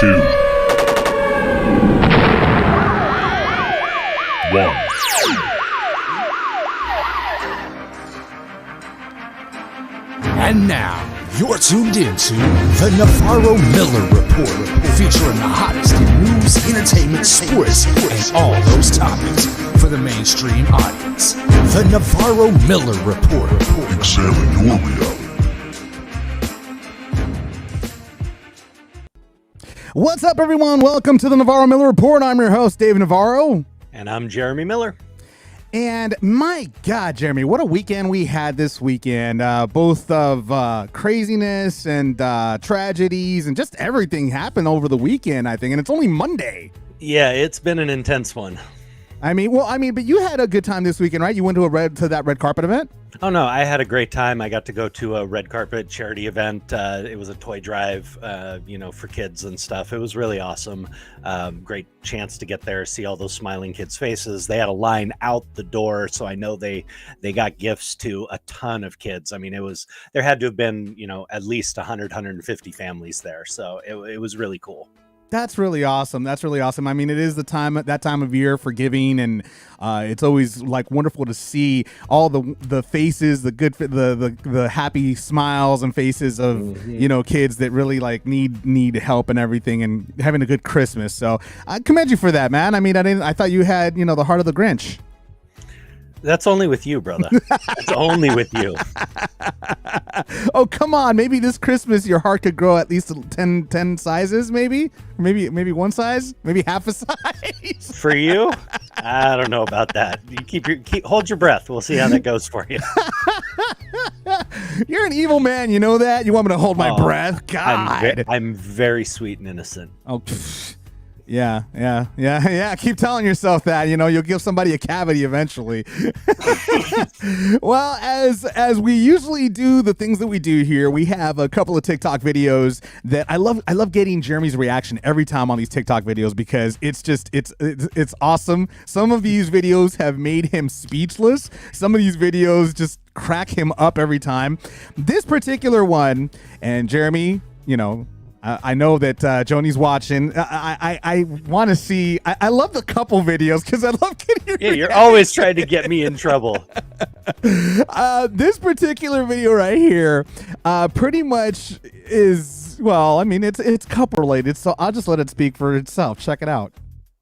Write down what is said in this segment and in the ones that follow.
2, 1. And now, you're tuned into the Navarro-Miller Report, featuring the hottest in news, entertainment, sports, and all those topics for the mainstream audience. The Navarro-Miller Report. Examine your reality. What's up, everyone? Welcome to the Navarro-Miller Report. I'm your host, Dave Navarro. And I'm Jeremy Miller. And my God, Jeremy, what a weekend we had this weekend. Both of craziness and tragedies and just everything happened over the weekend, I think. And it's only Monday. Yeah, it's been an intense one. But you had a good time this weekend, right? You went to that red carpet event? Oh, no, I had a great time. I got to go to a red carpet charity event. It was a toy drive, for kids and stuff. It was really awesome. Great chance to get there, see all those smiling kids' faces. They had a line out the door, so I know they got gifts to a ton of kids. I mean, there had to have been, at least 100, 150 families there. So it was really cool. That's really awesome. I mean, it is that time of year for giving, and it's always like wonderful to see all the faces, the happy smiles and faces of kids that really like need help and everything, and having a good Christmas. So I commend you for that, man. I mean, I thought you had the heart of the Grinch. That's only with you, brother. That's only with you. Oh, come on. Maybe this Christmas your heart could grow at least 10 sizes, maybe one size, maybe half a size. For you? I don't know about that. You hold your breath. We'll see how that goes for you. You're an evil man. You know that? You want me to hold my breath? God. I'm very sweet and innocent. Oh, pfft. Yeah. Keep telling yourself that, you'll give somebody a cavity eventually. Well, as we usually do the things that we do here, we have a couple of TikTok videos that I love getting Jeremy's reaction every time on these TikTok videos, because it's awesome. Some of these videos have made him speechless. Some of these videos just crack him up every time. This particular one, and Jeremy, I know that Joni's watching. I want to see. I love the couple videos because I love getting your reaction. You're always trying to get me in trouble. This particular video right here pretty much is, it's couple related, so I'll just let it speak for itself. Check it out.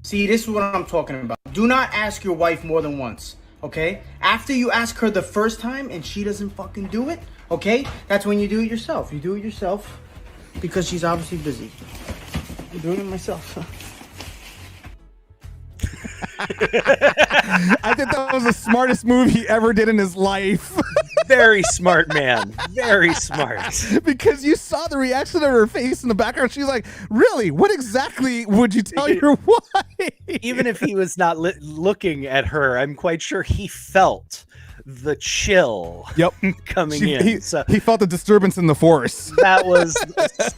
See, this is what I'm talking about. Do not ask your wife more than once, okay? After you ask her the first time and she doesn't fucking do it, okay? That's when you do it yourself. You do it yourself. Because she's obviously busy. I'm doing it myself. I think that was the smartest move he ever did in his life. Very smart, man. Very smart. Because you saw the reaction of her face in the background. She's like, really? What exactly would you tell your wife? Even if he was not looking at her, I'm quite sure he felt the chill coming in. He felt the disturbance in the force. That was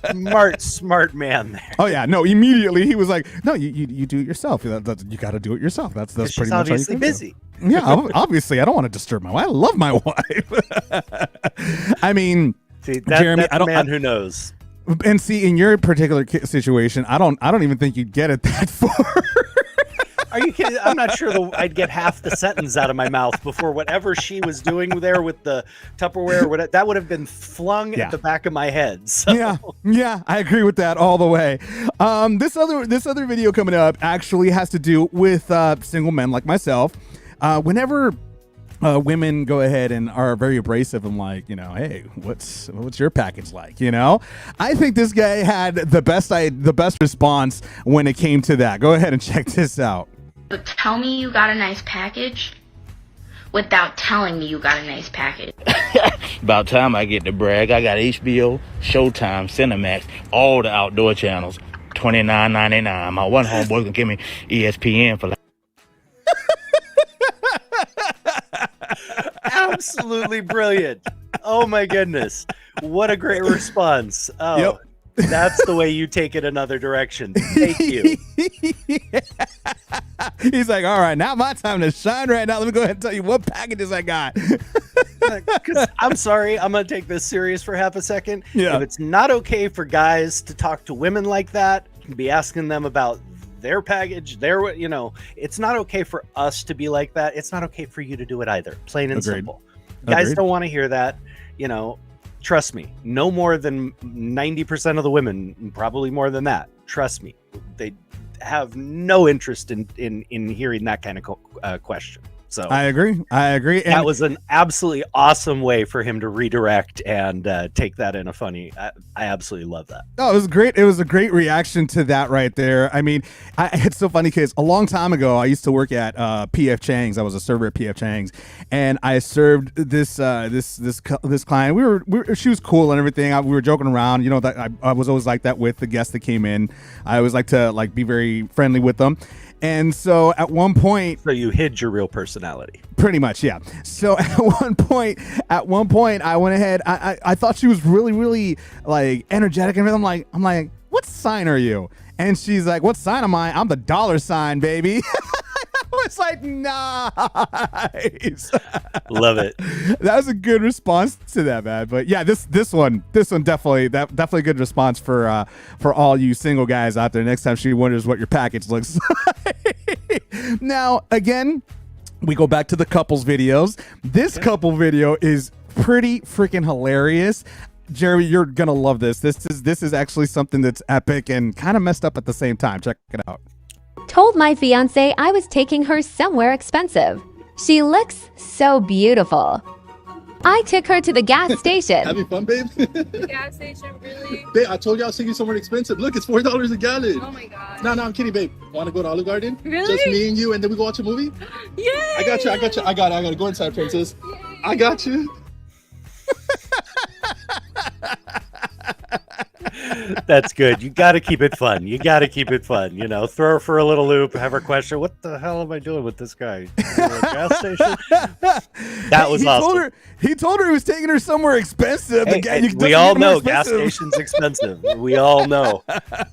a smart man there. Oh yeah, no, immediately he was like, no, you do it yourself. You got to do it yourself. That's pretty She's much obviously busy. Yeah, obviously I don't want to disturb my wife. I love my wife. I mean, see, Jeremy, that's man who knows. And see, in your particular situation, I don't even think you'd get it that far. Are you kidding? I'm not sure I'd get half the sentence out of my mouth before whatever she was doing there with the Tupperware. That would have been flung at the back of my head. So. Yeah, I agree with that all the way. This other video coming up actually has to do with single men like myself. Whenever women go ahead and are very abrasive and like, hey, what's your package like? I think this guy had the best response when it came to that. Go ahead and check this out. But tell me you got a nice package without telling me you got a nice package. About time I get to brag. I got HBO, Showtime, Cinemax, all the outdoor channels, $29.99. My one homeboy can give me ESPN for like. Absolutely brilliant. Oh my goodness. What a great response. Oh. Yep. That's the way you take it another direction. Thank you. He's like, all right, now my time to shine right now. Let me go ahead and tell you what packages I got. Because I'm sorry, I'm going to take this serious for half a second. Yeah. If it's not okay for guys to talk to women like that, be asking them about their package, it's not okay for us to be like that. It's not okay for you to do it either. Plain and Agreed. simple. Guys Agreed. don't want to hear that. Trust me, no more than 90% of the women, probably more than that. Trust me, they have no interest in hearing that kind of question. So I agree. And that was an absolutely awesome way for him to redirect and take that in a funny. I absolutely love that. Oh, it was great. It was a great reaction to that right there. I mean, it's so funny because a long time ago, I used to work at PF Chang's. I was a server at PF Chang's, and I served this client. She was cool and everything. We were joking around. That I was always like that with the guests that came in. I always like to be very friendly with them. And so at one point, so you hid your real personality. Pretty much, yeah. So at one point, I went ahead. I thought she was really, really energetic and everything. I'm like, what sign are you? And she's like, what sign am I? I'm the $sign, baby. I was like, nice. Love it. That was a good response to that, man. But yeah, this one definitely a good response for all you single guys out there. Next time she wonders what your package looks like. Now, again, we go back to the couples videos. This couple video is pretty freaking hilarious. Jeremy, you're gonna love this. This is actually something that's epic and kind of messed up at the same time. Check it out. Told my fiance I was taking her somewhere expensive. She looks so beautiful. I took her to the gas station. Having fun, babe? The gas station, really? Babe, I told you I was taking you somewhere expensive. Look, it's $4 a gallon. Oh my god. No, I'm kidding, babe. Want to go to Olive Garden? Really? Just me and you, and then we go watch a movie? Yay! I got you. I got it. Go inside, princess. Yay. I got you. That's good. You got to keep it fun. Throw her for a little loop, have her question, what the hell am I doing with this guy? Gas station? That was awesome. He told her he was taking her somewhere expensive. We all know gas station's expensive. We all know.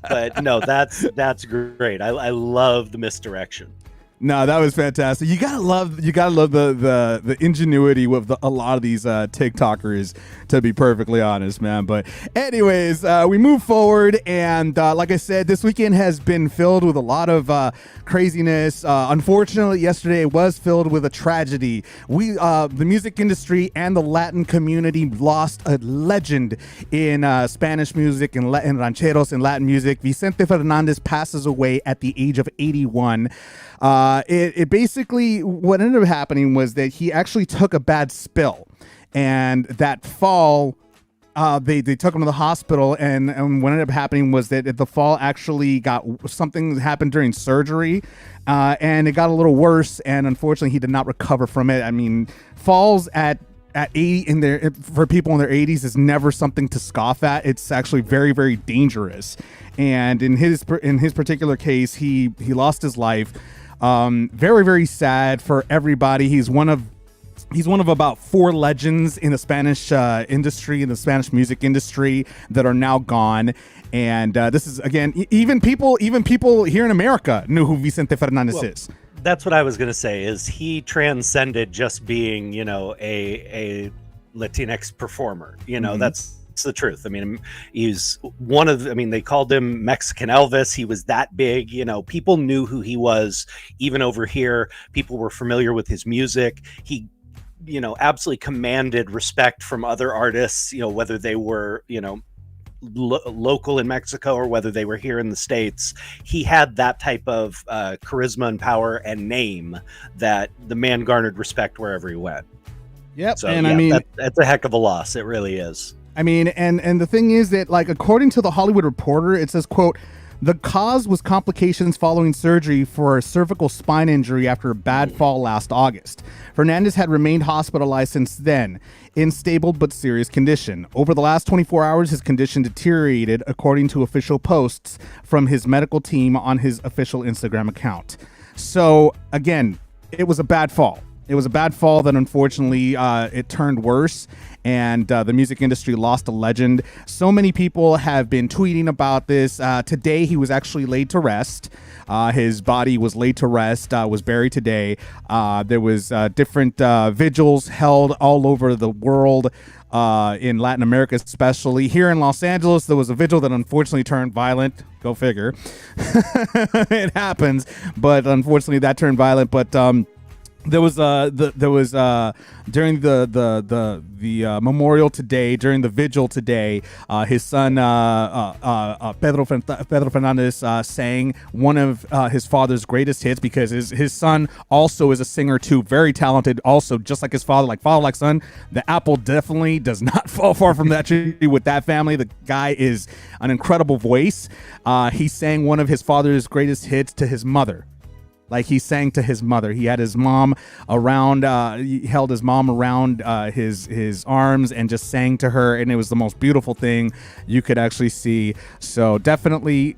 But no, that's great. I love the misdirection. No, that was fantastic. You gotta love the ingenuity with a lot of these TikTokers, to be perfectly honest, man. But anyways, we move forward, and like I said, this weekend has been filled with a lot of craziness. Unfortunately, yesterday was filled with a tragedy. The music industry and the Latin community lost a legend in Spanish music and rancheros and Latin music. Vicente Fernandez passes away at the age of 81. It basically, what ended up happening was that he actually took a bad spill, and that fall, they took him to the hospital, and what ended up happening was that the fall actually something happened during surgery, and it got a little worse, and unfortunately he did not recover from it. I mean, falls at 80 for people in their 80s is never something to scoff at. It's actually very, very dangerous. And in his particular case, he lost his life. Very, very sad for everybody. He's one of about 4 legends in the Spanish industry, in the Spanish music industry, that are now gone. And this is, again, even people here in America knew who Vicente Fernandez is. That's what I was going to say, is he transcended just being, a Latinx performer. That's the truth. I mean, he's they called him Mexican Elvis. He was that big. People knew who he was. Even over here, people were familiar with his music. He, absolutely commanded respect from other artists, whether they were, local in Mexico or whether they were here in the States. He had that type of charisma and power and name that the man garnered respect wherever he went. Yep. So, and yeah, I mean, that's a heck of a loss. It really is. I mean, and the thing is that, according to the Hollywood Reporter, it says, quote, the cause was complications following surgery for a cervical spine injury after a bad fall last August. Fernandez had remained hospitalized since then, in stable but serious condition. Over the last 24 hours, his condition deteriorated, according to official posts from his medical team on his official Instagram account. So, again, it was a bad fall. It was a bad fall that unfortunately it turned worse, and the music industry lost a legend. So many people have been tweeting about this. Today, he was actually laid to rest. His body was laid to rest, was buried today. There was different vigils held all over the world, in Latin America especially. Here in Los Angeles, there was a vigil that unfortunately turned violent. Go figure. It happens, but unfortunately that turned violent. But there was during the memorial today, during the vigil today, his son Pedro Fernandez sang one of his father's greatest hits, because his son also is a singer too, very talented, also just like his father, like father like son. The apple definitely does not fall far from that tree with that family. The guy is an incredible voice. He sang one of his father's greatest hits to his mother. Like, he sang to his mother. He had his mom around, he held his mom around his arms and just sang to her. And it was the most beautiful thing you could actually see. So definitely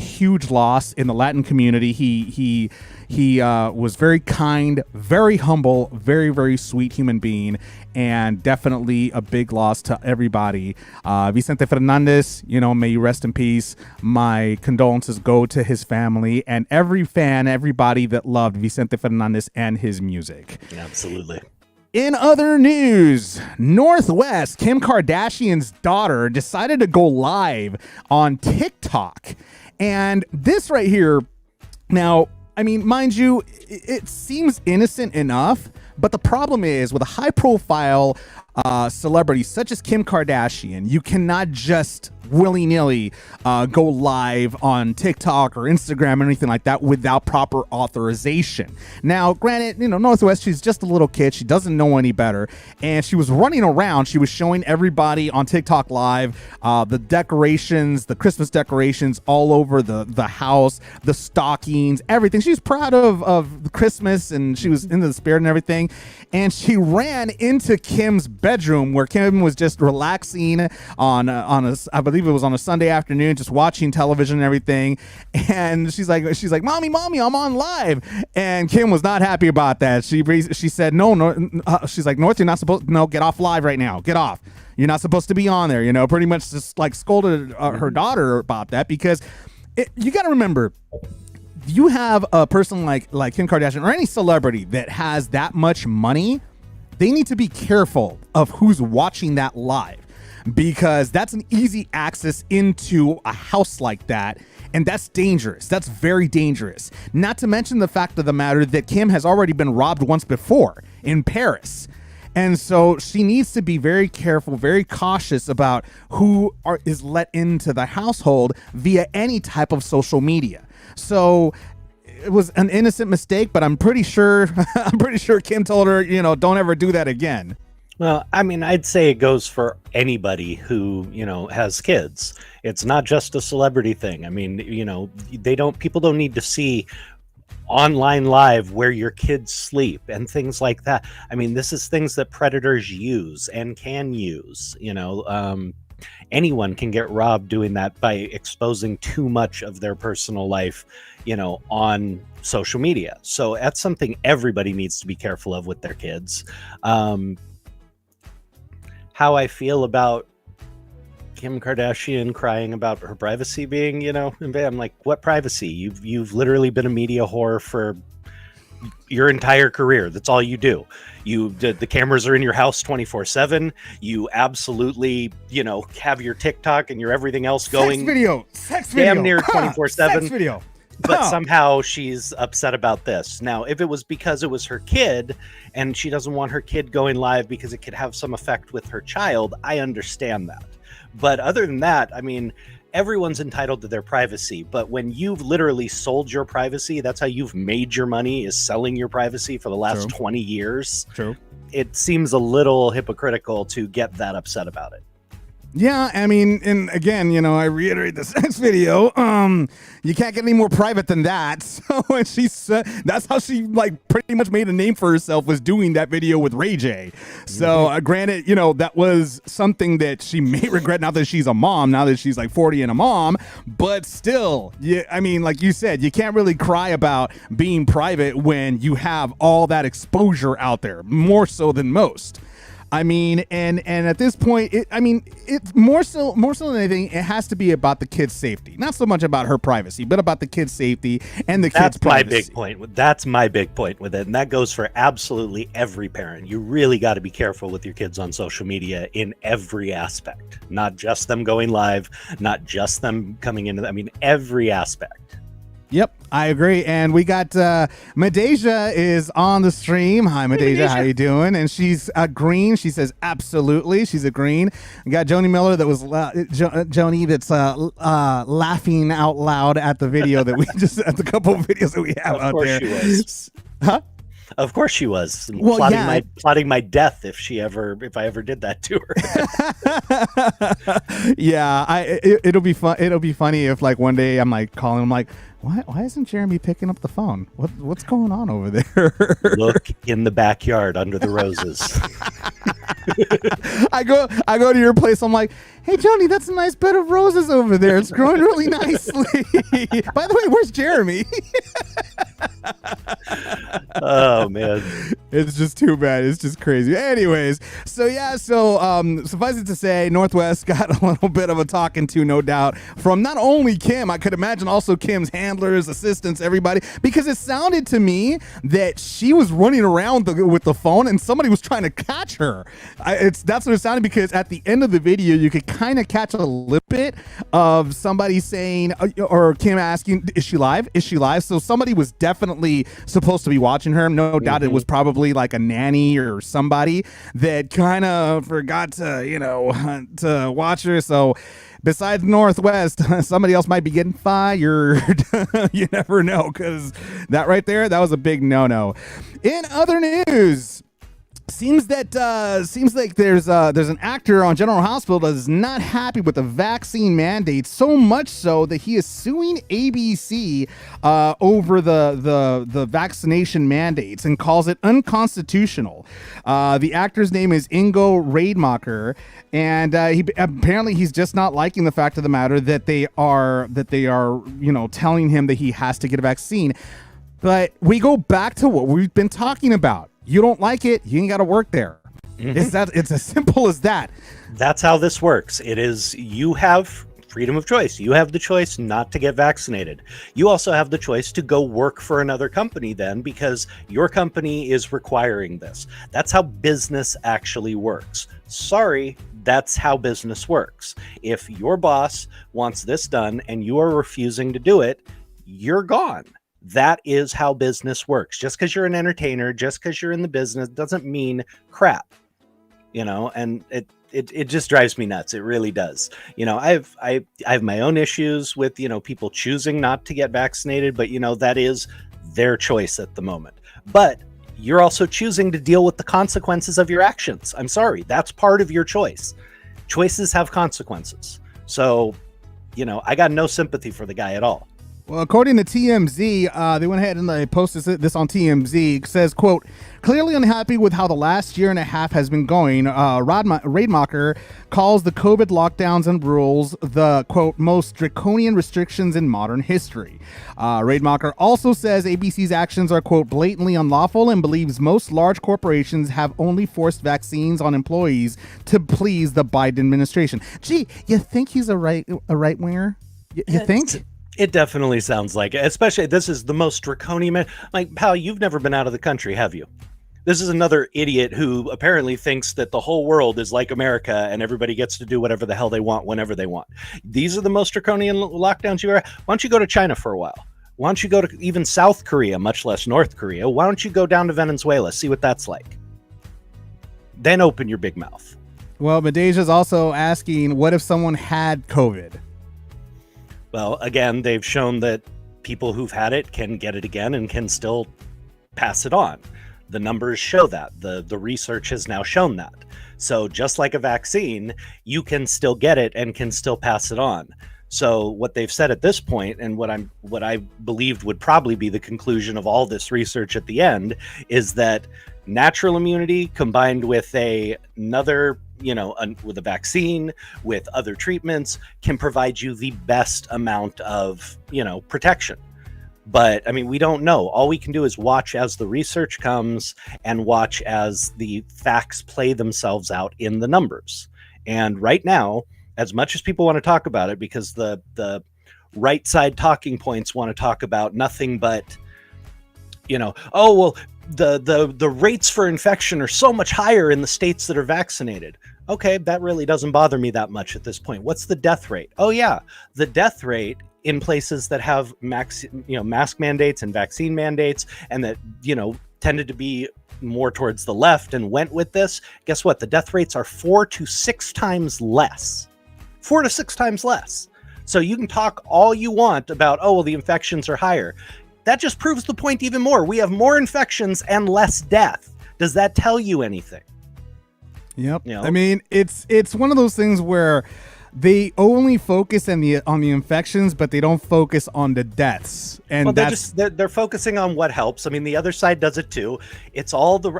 huge loss in the Latin community. He was very kind, very humble, very, very sweet human being, and definitely a big loss to everybody. Vicente Fernandez, may you rest in peace. My condolences go to his family and everybody that loved Vicente Fernandez and his music. Absolutely. In other news, Northwest, Kim Kardashian's daughter, decided to go live on TikTok. And this right here, now, I mean, mind you, it seems innocent enough, but the problem is, with a high-profile celebrity such as Kim Kardashian, you cannot just willy-nilly go live on TikTok or Instagram or anything like that without proper authorization. Now, granted, Northwest, she's just a little kid. She doesn't know any better. And she was running around. She was showing everybody on TikTok live the decorations, the Christmas decorations all over the house, the stockings, everything. She was proud of Christmas, and she was into the spirit and everything. And she ran into Kim's bedroom, where Kim was just relaxing on I believe it was on a Sunday afternoon, just watching television and everything. And she's like, mommy, I'm on live. And Kim was not happy about that. She said, no, she's like, North, you're not supposed, no, get off live right now. Get off. You're not supposed to be on there, pretty much just like scolded her daughter about that, because you got to remember, you have a person like Kim Kardashian or any celebrity that has that much money, they need to be careful of who's watching that live, because that's an easy access into a house like that. And that's dangerous. That's very dangerous. Not to mention the fact of the matter that Kim has already been robbed once before in Paris. And so she needs to be very careful, very cautious about who is let into the household via any type of social media. So it was an innocent mistake, but I'm pretty sure Kim told her, don't ever do that again. Well, I mean, I'd say it goes for anybody who, has kids. It's not just a celebrity thing. I mean, people don't need to see online live where your kids sleep and things like that. I mean, this is things that predators use and can use, anyone can get robbed doing that by exposing too much of their personal life, on social media. So that's something everybody needs to be careful of with their kids. How I feel about Kim Kardashian crying about her privacy being, I'm like, what privacy? You've literally been a media whore for your entire career. That's all you do. The cameras are in your house 24/7. You absolutely, have your TikTok and your everything else going. Sex video. Damn near 24/7. Sex video. But somehow she's upset about this. Now, if it was because it was her kid and she doesn't want her kid going live because it could have some effect with her child, I understand that. But other than that, I mean, everyone's entitled to their privacy. But when you've literally sold your privacy, that's how you've made your money, is selling your privacy for the last 20 years. True. It seems a little hypocritical to get that upset about it. Yeah, I mean, and again, I reiterate this next video. You can't get any more private than that. So, and she said that's how she pretty much made a name for herself, was doing that video with Ray J. So, granted, that was something that she may regret now that she's a mom, now that she's 40 and a mom. But still, I mean, like you said, you can't really cry about being private when you have all that exposure out there, more so than most. I mean, and at this point, it's more so than anything, it has to be about the kid's safety, not so much about her privacy, but about the kid's safety and the kid's privacy. That's my big point with it, and that goes for absolutely every parent. You really got to be careful with your kids on social media in every aspect, not just them going live, not just them coming into. I mean, every aspect. Yep, I agree. And we got Medeja is on the stream. Hi, Medeja. How you doing? And she's green. She says absolutely. She's a green. We got Joni Miller that was Joni that's laughing out loud at the video that we just at the couple of videos that we have out there. Of course she was. Huh? Of course she was. Well, plotting my death if I ever did that to her. Yeah, it'll be fun. It'll be funny if one day I'm calling him why isn't Jeremy picking up the phone? What's going on over there? Look in the backyard under the roses. I go to your place. I'm like, hey, Joni, that's a nice bed of roses over there. It's growing really nicely. By the way, where's Jeremy? Oh, man. It's just too bad. It's just crazy. Anyways, suffice it to say, Northwest got a little bit of a talking to, no doubt, from not only Kim, I could imagine also Kim's handlers, assistants, everybody, because it sounded to me that she was running around with the phone and somebody was trying to catch her. That's what it sounded, because at the end of the video, you could kind of catch a little bit of somebody saying, or Kim asking, is she live? Is she live? So somebody was definitely supposed to be watching her. No doubt it was probably a nanny or somebody that kind of forgot to, to watch her. So besides Northwest, somebody else might be getting fired. You never know, because that right there, that was a big no-no. In other news, seems like there's an actor on General Hospital that is not happy with the vaccine mandate, so much so that he is suing ABC over the vaccination mandates and calls it unconstitutional. The actor's name is Ingo Rademacher, and he's just not liking the fact of the matter that they are telling him that he has to get a vaccine. But we go back to what we've been talking about. You don't like it, you ain't got to work there. Mm-hmm. It's as simple as that. That's how this works. It is, you have freedom of choice. You have the choice not to get vaccinated. You also have the choice to go work for another company then, because your company is requiring this. That's how business actually works. Sorry, that's how business works. If your boss wants this done and you are refusing to do it, you're gone. That is how business works. Just because you're an entertainer, just because you're in the business, doesn't mean crap, and it just drives me nuts. It really does. I have my own issues with, people choosing not to get vaccinated, but that is their choice at the moment. But you're also choosing to deal with the consequences of your actions. I'm sorry. That's part of your choice. Choices have consequences. So, I got no sympathy for the guy at all. Well, according to TMZ, they went ahead and they posted this on TMZ. It says, quote, clearly unhappy with how the last year and a half has been going, Rademacher calls the COVID lockdowns and rules the, quote, most draconian restrictions in modern history. Rademacher also says ABC's actions are, quote, blatantly unlawful and believes most large corporations have only forced vaccines on employees to please the Biden administration. Gee, you think he's a right-winger? You think? It definitely sounds like it, especially this is the most draconian. Pal, you've never been out of the country, have you? This is another idiot who apparently thinks that the whole world is like America and everybody gets to do whatever the hell they want whenever they want. These are the most draconian lockdowns you ever. Why don't you go to China for a while? Why don't you go to even South Korea, much less North Korea? Why don't you go down to Venezuela, see what that's like? Then open your big mouth. Well, Medeja's also asking, what if someone had COVID? Well, again, they've shown that people who've had it can get it again and can still pass it on. The numbers show that. The research has now shown that. So just like a vaccine, you can still get it and can still pass it on. So what they've said at this point, and what I believed would probably be the conclusion of all this research at the end, is that natural immunity combined with another, with a vaccine, with other treatments, can provide you the best amount of, protection. But I mean, we don't know. All we can do is watch as the research comes and watch as the facts play themselves out in the numbers. And right now, as much as people want to talk about it, because the right side talking points want to talk about nothing but, oh, well, the rates for infection are so much higher in the states that are vaccinated. Okay, that really doesn't bother me that much at this point. What's the death rate? Oh yeah, the death rate in places that have mask mandates and vaccine mandates, and that tended to be more towards the left and went with this. Guess what? The death rates are 4 to 6 times less. 4 to 6 times less. So you can talk all you want about, oh well, the infections are higher. That just proves the point even more. We have more infections and less death. Does that tell you anything? Yep. I mean, it's one of those things where they only focus on the infections, but they don't focus on the deaths. And they're focusing on what helps. I mean, the other side does it too. It's all the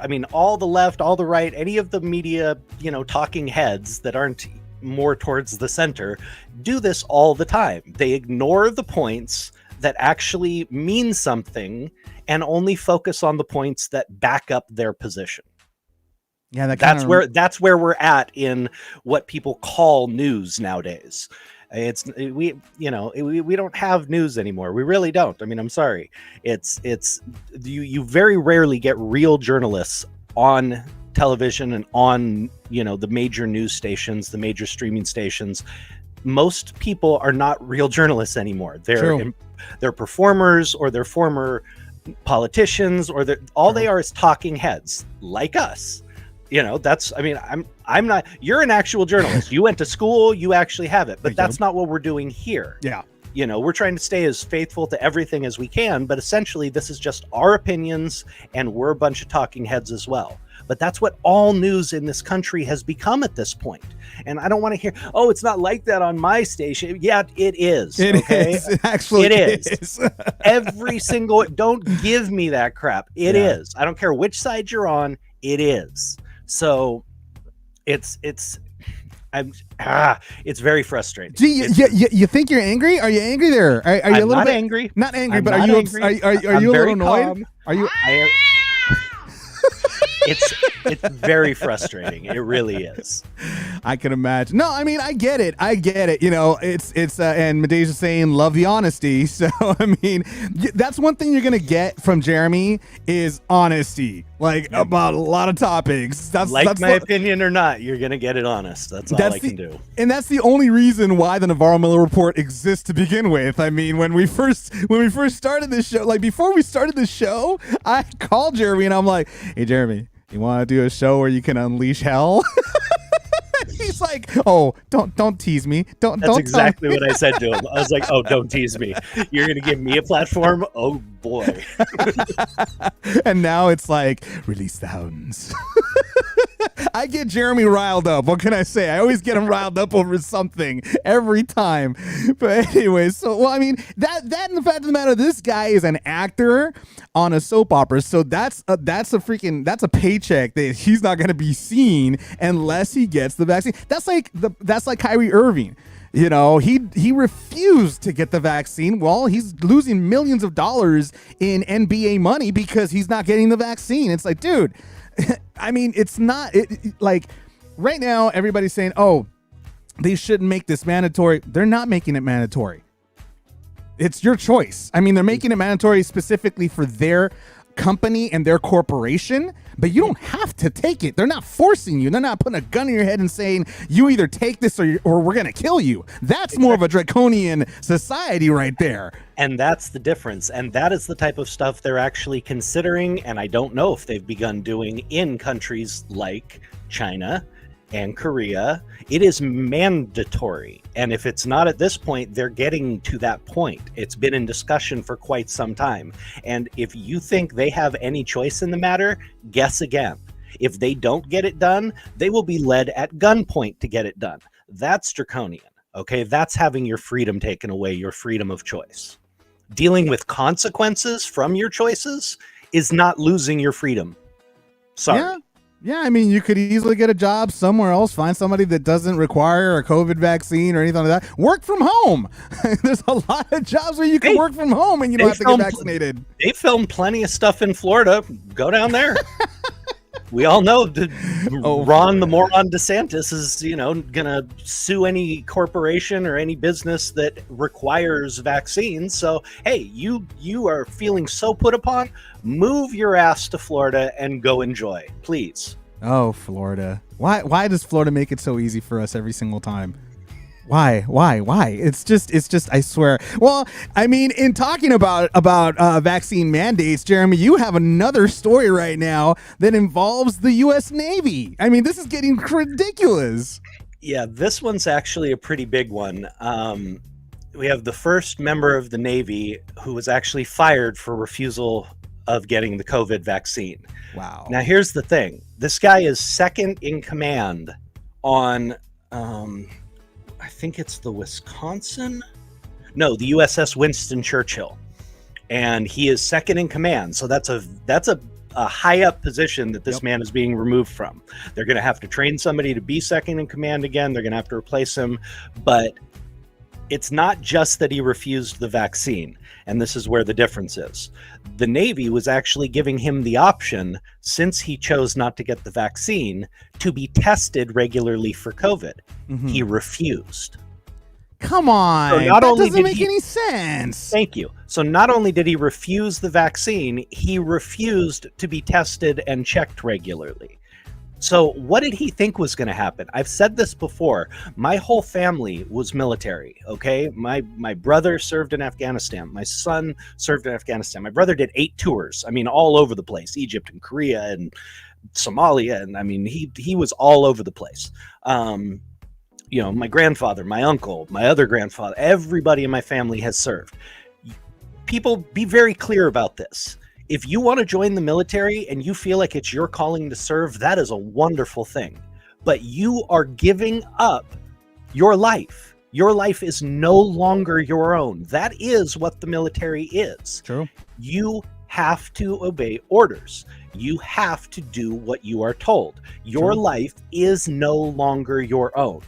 left, all the right, any of the media, talking heads that aren't more towards the center do this all the time. They ignore the points that actually mean something and only focus on the points that back up their position. Yeah, that's where we're at in what people call news nowadays. We don't have news anymore. We really don't. I mean, I'm sorry. You very rarely get real journalists on television and on, the major news stations, the major streaming stations. Most people are not real journalists anymore. They're performers, or they're former politicians, or they are is talking heads like us. I'm not, you're an actual journalist. You went to school, you actually have it, but that's not what we're doing here. Yeah. We're trying to stay as faithful to everything as we can, but essentially this is just our opinions, and we're a bunch of talking heads as well. But that's what all news in this country has become at this point. And I don't want to hear, oh, it's not like that on my station. Yeah, it is. It is. It actually is. Every single, don't give me that crap. It is. I don't care which side you're on. It is. So it's very frustrating. Gee, you think you're angry? Are you angry there? Are you a little bit angry? Not angry, but are you a little annoyed? Calm. Are you? It's very frustrating. It really is. I can imagine. No, I mean, I get it. It's and Medeja's saying love the honesty. So I mean, that's one thing you're gonna get from Jeremy is honesty, about a lot of topics. That's my opinion or not, you're gonna get it honest. That's all I can do. And that's the only reason why the Navarro-Miller Report exists to begin with. I mean, when we first started this show, before we started the show, I called Jeremy and I'm like, hey Jeremy, you want to do a show where you can unleash hell? He's like, oh, don't tease me. That's exactly what I said to him. I was like, oh, don't tease me. You're going to give me a platform? Oh, boy. And now it's like, release the hounds. I get Jeremy riled up. What can I say? I always get him riled up over something every time. But anyway, so, I mean, that and the fact of the matter, this guy is an actor on a soap opera. So that's a paycheck that he's not going to be seen unless he gets the vaccine. That's like Kyrie Irving. He refused to get the vaccine. Well, he's losing millions of dollars in NBA money because he's not getting the vaccine. It's like, dude, I mean, it's not like right now everybody's saying, oh, they shouldn't make this mandatory. They're not making it mandatory. It's your choice. I mean, they're making it mandatory specifically for their company and their corporation, but you don't have to take it. They're not forcing you. They're not putting a gun in your head and saying you either take this or we're going to kill you. That's more of a draconian society right there. And that's the difference. And that is the type of stuff they're actually considering. And I don't know if they've begun doing in countries like China and Korea, it is mandatory. And if it's not at this point, they're getting to that point. It's been in discussion for quite some time. And if you think they have any choice in the matter, guess again. If they don't get it done, they will be led at gunpoint to get it done. That's draconian. Okay, that's having your freedom taken away, your freedom of choice. Dealing with consequences from your choices is not losing your freedom. Sorry. Yeah, I mean, you could easily get a job somewhere else, find somebody that doesn't require a COVID vaccine or anything like that. Work from home. There's a lot of jobs where you can work from home and you don't have to get vaccinated. They filmed plenty of stuff in Florida. Go down there. We all know Ron the moron DeSantis is, gonna sue any corporation or any business that requires vaccines. So, hey, you are feeling so put upon, move your ass to Florida and go enjoy, please. Oh, Florida. Why does Florida make it so easy for us every single time? Why? It's just, I swear. Well, I mean, in talking about vaccine mandates, Jeremy, you have another story right now that involves the U.S. Navy. I mean, this is getting ridiculous. Yeah, this one's actually a pretty big one. We have the first member of the Navy who was actually fired for refusal of getting the COVID vaccine. Wow. Now, here's the thing. This guy is second in command on... I think it's the USS Winston Churchill, and he is second in command. So that's a high up position that this man is being removed from. They're going to have to train somebody to be second in command again. They're going to have to replace him, but it's not just that he refused the vaccine. And this is where the difference is. The Navy was actually giving him the option, since he chose not to get the vaccine, to be tested regularly for COVID. Mm-hmm. He refused. Come on. So that doesn't make any sense. Thank you. So not only did he refuse the vaccine, he refused to be tested and checked regularly. So what did he think was going to happen? I've said this before. My whole family was military, okay? My brother served in Afghanistan. My son served in Afghanistan. My brother did 8 tours. I mean, all over the place. Egypt and Korea and Somalia. And I mean, he was all over the place. My grandfather, my uncle, my other grandfather, everybody in my family has served. People, be very clear about this. If you want to join the military and you feel like it's your calling to serve, that is a wonderful thing. But you are giving up your life. Your life is no longer your own. That is what the military is. True. You have to obey orders. You have to do what you are told. Your life is no longer your own.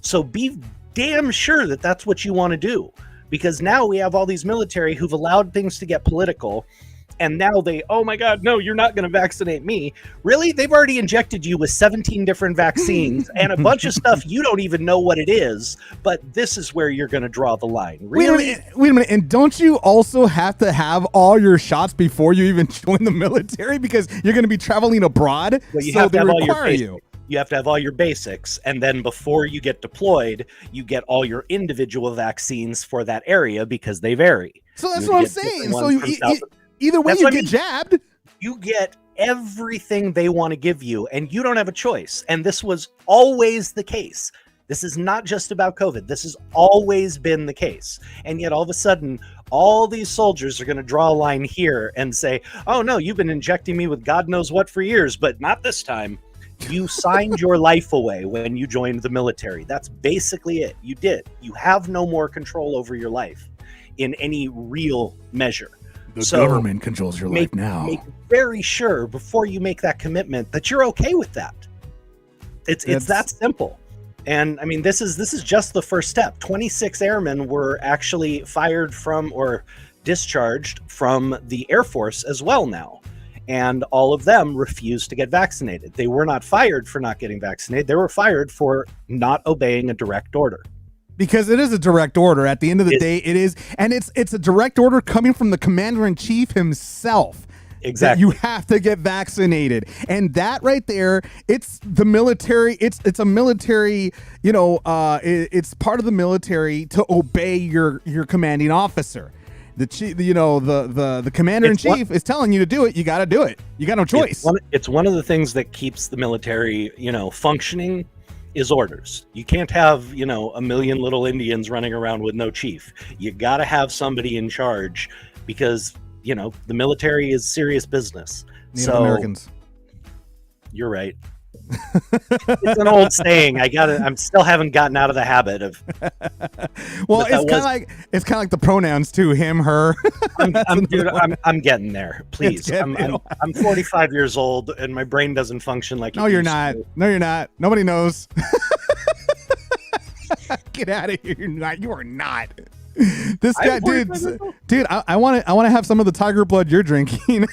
So be damn sure that that's what you want to do. Because now we have all these military who've allowed things to get political. And now oh my God, no, you're not going to vaccinate me. Really? They've already injected you with 17 different vaccines and a bunch of stuff you don't even know what it is. But this is where you're going to draw the line. Really? Wait a minute. And don't you also have to have all your shots before you even join the military? Because you're going to be traveling abroad. Well, you have to have all your basics. You have to have all your basics. And then before you get deployed, you get all your individual vaccines for that area because they vary. So that's what I'm saying. So either way, you get jabbed. You get everything they want to give you, and you don't have a choice. And this was always the case. This is not just about COVID. This has always been the case. And yet all of a sudden, all these soldiers are going to draw a line here and say, oh, no, you've been injecting me with God knows what for years, but not this time. You signed your life away when you joined the military. That's basically it. You did. You have no more control over your life in any real measure. The government controls your life now. Make very sure before you make that commitment that you're okay with that. It's that simple. And I mean, this is just the first step. 26 airmen were actually fired from or discharged from the Air Force as well now. And all of them refused to get vaccinated. They were not fired for not getting vaccinated. They were fired for not obeying a direct order. Because it is a direct order. At the end of the day, it is. And it's a direct order coming from the commander-in-chief himself. Exactly. You have to get vaccinated. And that right there, it's the military. It's a military, it's part of the military to obey your commanding officer. The chief, the commander-in-chief is telling you to do it. You got to do it. You got no choice. It's one of the things that keeps the military, functioning is orders. You can't have, you know, a million little Indians running around with no chief. You got to have somebody in charge because, you know, the military is serious business. Native Americans. You're right. It's an old saying. I'm still haven't gotten out of the habit of. Well, it's kind of like the pronouns too. Him, her. I'm getting there. Please, I'm 45 years old and my brain doesn't function like. No, you're not. No, you're not. Nobody knows. Get out of here! You're not. You are not. This guy, dude. I want to have some of the tiger blood you're drinking.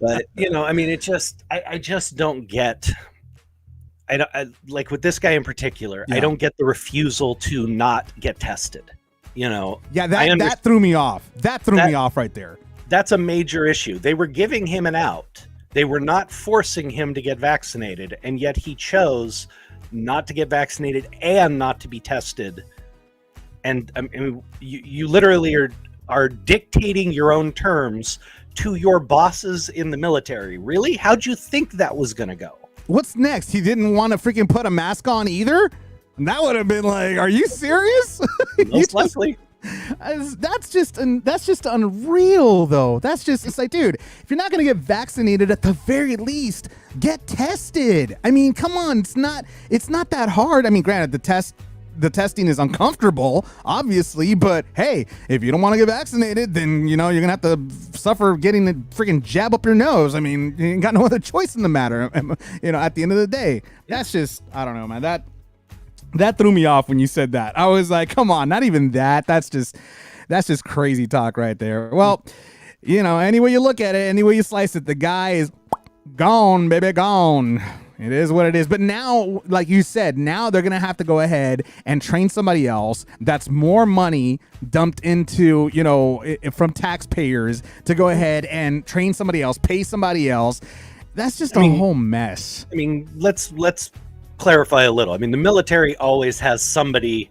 But you know, I mean, I just don't get. I like with this guy in particular. Yeah. I don't get the refusal to not get tested. You know. Yeah, that threw me off. That threw me off right there. That's a major issue. They were giving him an out. They were not forcing him to get vaccinated, and yet he chose not to get vaccinated and not to be tested. And I mean, you literally are dictating your own terms to your bosses in the military. Really? How'd you think that was going to go? What's next? He didn't want to freaking put a mask on either? And that would have been like, are you serious? Most likely. That's just unreal, though. It's like, dude, if you're not going to get vaccinated, at the very least, get tested. I mean, come on, it's not that hard. I mean, granted, the testing is uncomfortable, obviously, but hey, if you don't want to get vaccinated, then you know you're gonna have to suffer getting the freaking jab up your nose. I mean, you ain't got no other choice in the matter. You know, at the end of the day, that's just, I don't know, man. That threw me off when you said that. I was like, come on, not even that. That's just crazy talk right there. Well, you know, any way you look at it, any way you slice it, the guy is gone, baby, gone. It is what it is. But now, like you said, now they're going to have to go ahead and train somebody else. That's more money dumped into, you know, from taxpayers to go ahead and train somebody else, pay somebody else. That's just a whole mess. I mean, let's clarify a little. I mean, the military always has somebody,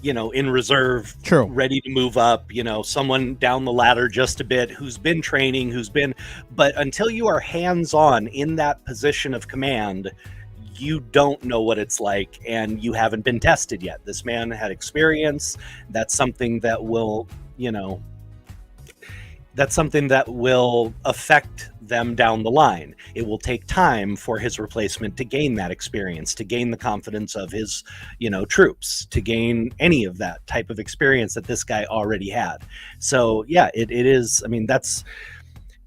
you know, in reserve, true, ready to move up, you know, someone down the ladder just a bit who's been training, but until you are hands-on in that position of command, you don't know what it's like, and you haven't been tested yet. This man had experience. That's something that will, you know, affect them down the line. It will take time for his replacement to gain that experience, to gain the confidence of his, you know, troops, to gain any of that type of experience that this guy already had. So yeah, it is. I mean, that's,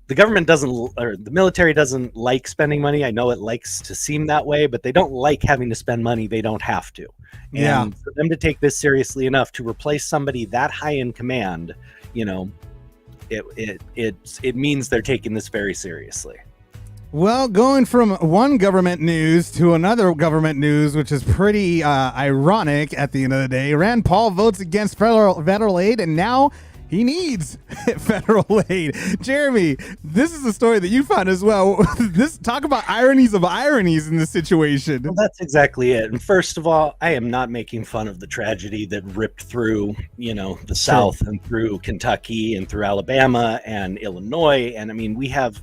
the government the military doesn't like spending money. I know it likes to seem that way, but they don't like having to spend money they don't have to. Yeah. And for them to take this seriously enough to replace somebody that high in command, you know, it means they're taking this very seriously. Well, going from one government news to another government news, which is pretty ironic at the end of the day. Rand Paul votes against federal aid, and now he needs federal aid. Jeremy, this is a story that you found as well. Talk about ironies of ironies in this situation. Well, that's exactly it. And first of all, I am not making fun of the tragedy that ripped through, you know, the South and through Kentucky and through Alabama and Illinois. And I mean, we have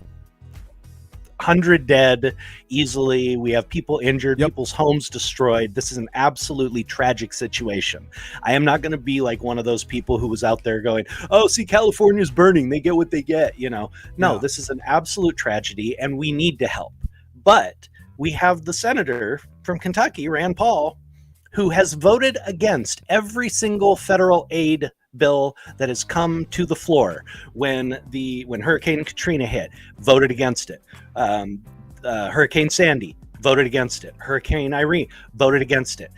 100 dead easily. We have people injured, people's homes destroyed. This is an absolutely tragic situation. I am not going to be like one of those people who was out there going, oh, see, California's burning, they get what they get, you know. No, this is an absolute tragedy and we need to help. But we have the senator from Kentucky, Rand Paul, who has voted against every single federal aid bill that has come to the floor. When Hurricane Katrina hit, voted against it. Hurricane Sandy, voted against it. Hurricane Irene, voted against it.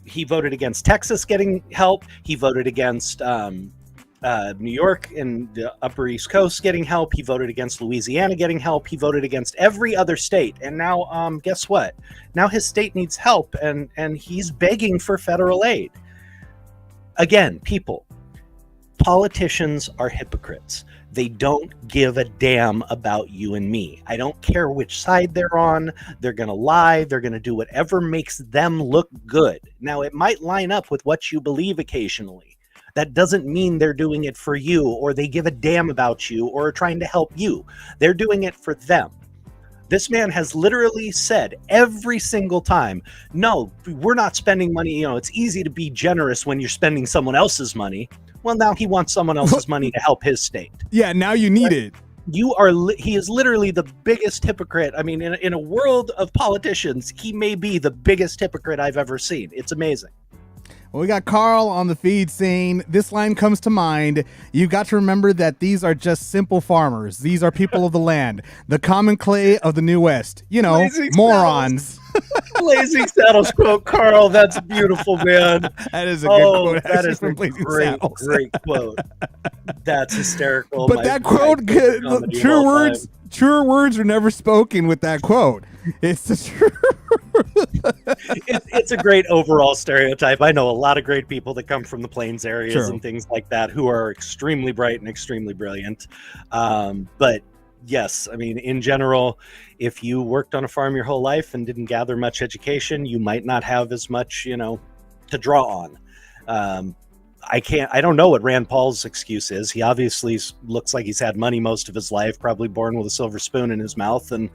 He voted against Texas getting help. He voted against New York and the Upper East Coast getting help. He voted against Louisiana getting help. He voted against every other state. And now, guess what? Now his state needs help, and he's begging for federal aid. Again, politicians are hypocrites. They don't give a damn about you and me. I don't care which side they're on. They're going to lie. They're going to do whatever makes them look good. Now, it might line up with what you believe occasionally. That doesn't mean they're doing it for you, or they give a damn about you, or are trying to help you. They're doing it for them. This man has literally said every single time, no, we're not spending money. You know, it's easy to be generous when you're spending someone else's money. Well, now he wants someone else's money to help his state. Yeah, now you need it. He is literally the biggest hypocrite. I mean, in a world of politicians, he may be the biggest hypocrite I've ever seen. It's amazing. Well, we got Carl on the feed saying, this line comes to mind. You've got to remember that these are just simple farmers. These are people of the land, the common clay of the New West. You know, Blazing morons. Blazing Saddles quote, Carl. That's beautiful, man. That is a good quote. That is from a Blazing great, Saddles. great quote. That's hysterical. But that quote, truer words are never spoken with that quote. It's the truth. It's a great overall stereotype. I know a lot of great people that come from the plains areas True. and things like that who are extremely bright and extremely brilliant. But yes, I mean, in general, if you worked on a farm your whole life and didn't gather much education, you might not have as much, to draw on. I don't know what Rand Paul's excuse is. He obviously looks like he's had money most of his life, probably born with a silver spoon in his mouth. And,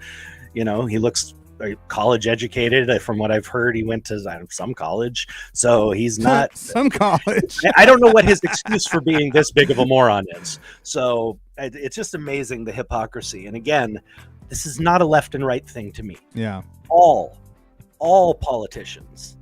he looks college educated. From what I've heard, he went to some college. So he's not some college. I don't know what his excuse for being this big of a moron is. So it's just amazing, the hypocrisy. And again, this is not a left and right thing to me. Yeah. All politicians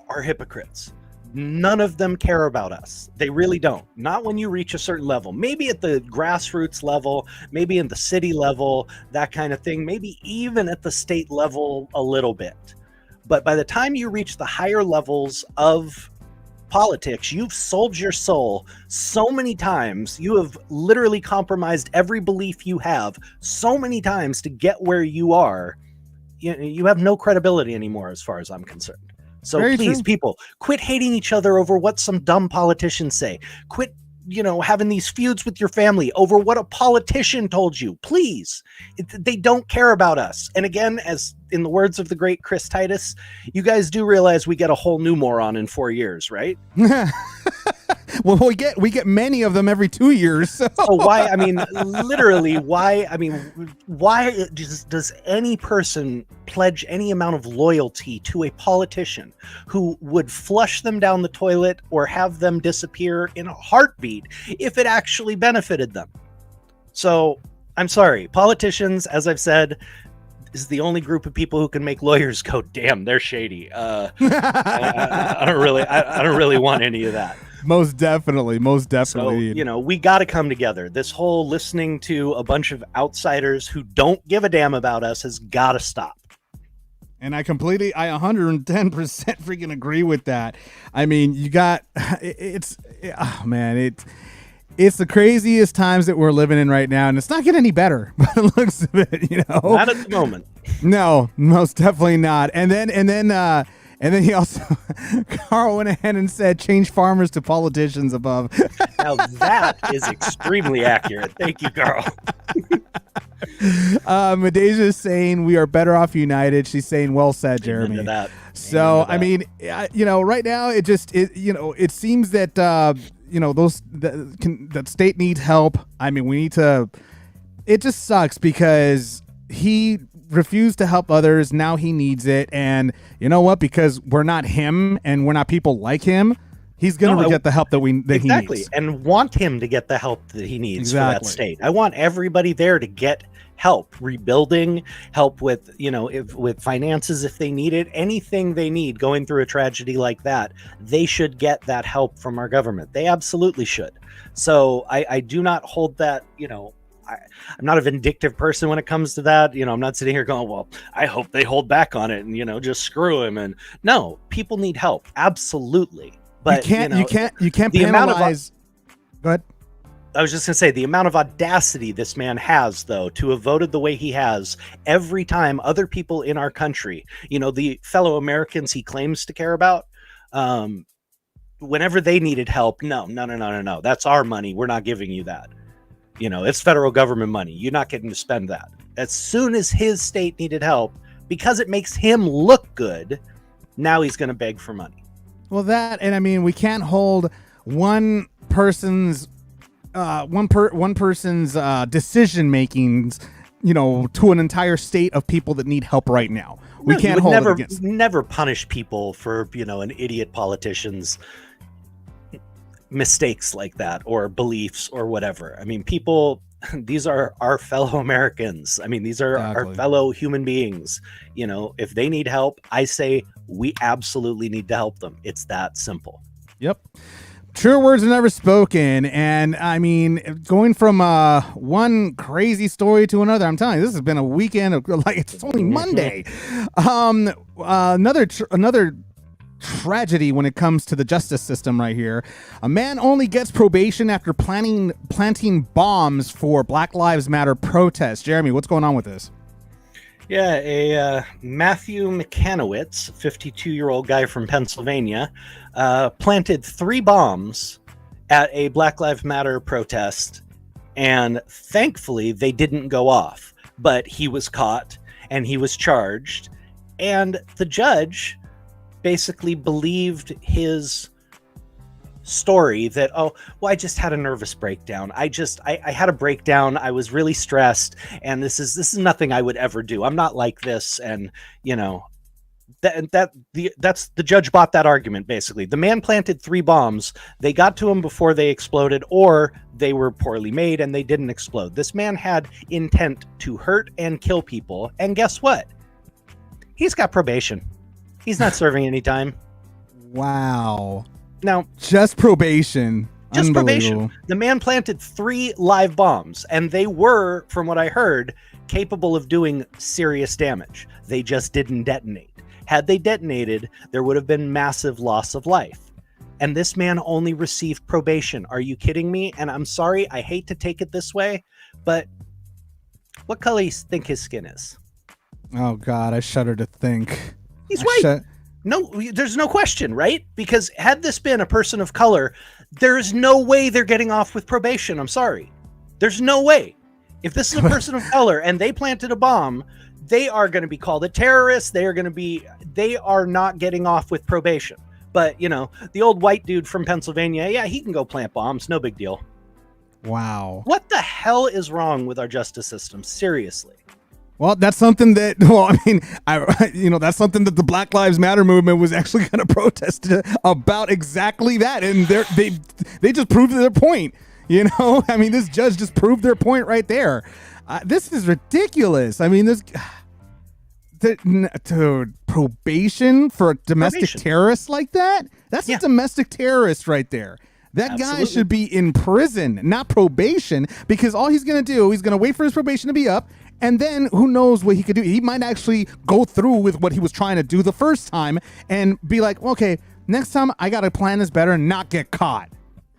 are hypocrites. None of them care about us. They really don't. Not when you reach a certain level. Maybe at the grassroots level, maybe in the city level, that kind of thing. Maybe even at the state level a little bit. But by the time you reach the higher levels of politics, you've sold your soul so many times. You have literally compromised every belief you have so many times to get where you are. You have no credibility anymore as far as I'm concerned. So Very please, true. people, quit hating each other over what some dumb politicians say. Quit, having these feuds with your family over what a politician told you. Please. They don't care about us. And again, as in the words of the great Chris Titus, you guys do realize we get a whole new moron in 4 years, right? Well, we get many of them every 2 years. So why? I mean, literally, why? I mean, why does any person pledge any amount of loyalty to a politician who would flush them down the toilet or have them disappear in a heartbeat if it actually benefited them? So I'm sorry, politicians, as I've said, is the only group of people who can make lawyers go, damn, they're shady. I don't really want any of that. Most definitely. So, we got to come together. This whole listening to a bunch of outsiders who don't give a damn about us has got to stop. And I 110% freaking agree with that. I mean, it's the craziest times that we're living in right now, and it's not getting any better by the looks of it, Not at the moment. No, most definitely not. And then he also, Carl went ahead and said, change farmers to politicians above. Now that is extremely accurate. Thank you, Carl. Medeja is saying we are better off united. She's saying, well said, Jeremy. Amen to that. So, Amen to I mean, right now it seems that, that state needs help. I mean, it just sucks because he refused to help others. Now he needs it. And you know what? Because we're not him and we're not people like him, he's going to get the help that he needs. Exactly. And want him to get the help that he needs for that state. I want everybody there to get help, rebuilding, help with, with finances if they need it, anything they need going through a tragedy like that. They should get that help from our government. They absolutely should. So I do not hold that, I'm not a vindictive person when it comes to that. I'm not sitting here going, well, I hope they hold back on it and, just screw him. And no, people need help. Absolutely. But you can't the penalize. Go ahead. I was just going to say the amount of audacity this man has, though, to have voted the way he has every time other people in our country, the fellow Americans he claims to care about, whenever they needed help. No. That's our money. We're not giving you that. It's federal government money. You're not getting to spend that. As soon as his state needed help, because it makes him look good, now he's going to beg for money. Well, and I mean, we can't hold one person's decision makings to an entire state of people that need help right now. We No, you can't would hold never, it against them. never punish people for an idiot politician's mistakes like that or beliefs or whatever. I mean, people, these are our fellow Americans. I mean, these are our Exactly. fellow human beings. If they need help, I say we absolutely need to help them. It's that simple. Yep. True words are never spoken. And I mean, going from one crazy story to another, I'm telling you, this has been a weekend of it's only Monday. Another tragedy when it comes to the justice system right here. A man only gets probation after planting bombs for Black Lives Matter protests. Jeremy, what's going on with this? Yeah, a Matthew McCanowitz, 52-year-old guy from Pennsylvania, planted 3 bombs at a Black Lives Matter protest, and thankfully they didn't go off. But he was caught, and he was charged, and the judge basically believed his story that, I just had a nervous breakdown. I had a breakdown. I was really stressed, and this is nothing I would ever do. I'm not like this. And that's the judge bought that argument. Basically, the man planted 3 bombs. They got to him before they exploded, or they were poorly made and they didn't explode. This man had intent to hurt and kill people. And guess what? He's got probation. He's not serving any time. Wow. Now, Just probation. just probation. Unbelievable. The man planted 3 live bombs, and they were, from what I heard, capable of doing serious damage. They just didn't detonate. Had they detonated, there would have been massive loss of life. And this man only received probation. Are you kidding me? And I'm sorry, I hate to take it this way, but what color do you think his skin is? Oh God, I shudder to think. He's white. No, there's no question, right? Because had this been a person of color, there's no way they're getting off with probation. I'm sorry. There's no way. If this is a person of color and they planted a bomb, they are going to be called a terrorist. They are not getting off with probation. But, the old white dude from Pennsylvania, yeah, he can go plant bombs. No big deal. Wow. What the hell is wrong with our justice system? Seriously. Well, that's something that, that's something that the Black Lives Matter movement was actually going to protest about exactly that. And they just proved their point. This judge just proved their point right there. This is ridiculous. I mean, probation for a domestic terrorist like that? That's a domestic terrorist right there. That guy should be in prison, not probation, because all he's going to do, he's going to wait for his probation to be up. And then who knows what he could do? He might actually go through with what he was trying to do the first time and be like, okay, next time I got to plan this better and not get caught.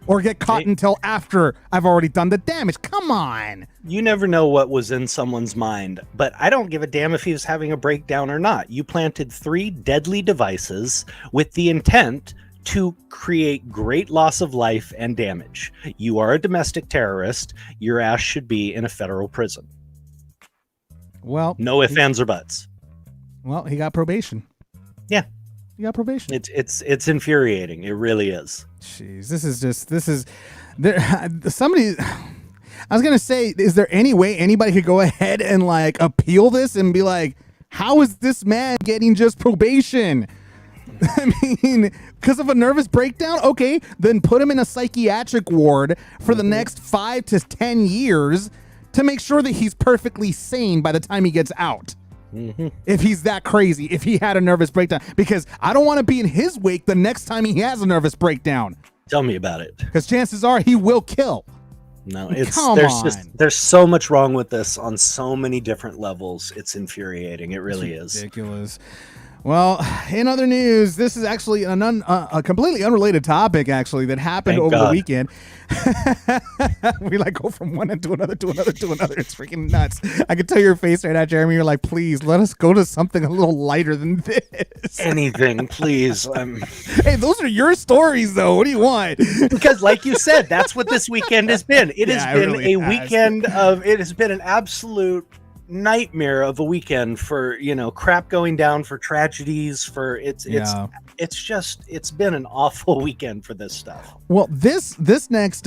Or get caught until after I've already done the damage. Come on. You never know what was in someone's mind, but I don't give a damn if he was having a breakdown or not. You planted 3 deadly devices with the intent to create great loss of life and damage. You are a domestic terrorist. Your ass should be in a federal prison. Well, no ifs, ands, or buts. Well, he got probation. Yeah. He got probation. It's infuriating. It really is. Jeez, somebody, I was going to say, is there any way anybody could go ahead and appeal this and be like, how is this man getting just probation? I mean, because of a nervous breakdown? Okay, then put him in a psychiatric ward for the next 5 to 10 years to make sure that he's perfectly sane by the time he gets out. If he's that crazy, if he had a nervous breakdown, because I don't want to be in his wake the next time he has a nervous breakdown. Tell me about it. Because chances are he will kill. No, there's so much wrong with this on so many different levels. It's infuriating. It really is ridiculous. Well, in other news, this is actually a completely unrelated topic, actually, that happened over the weekend. We go from one end to another to another to another. It's freaking nuts. I can tell your face right now, Jeremy. You're like, please, let us go to something a little lighter than this. Anything, please. Hey, those are your stories, though. What do you want? Because, like you said, that's what this weekend has been. It has been a weekend of. It has been an absolute nightmare of a weekend for, crap going down, for tragedies, for it's been an awful weekend for this stuff. Well, this next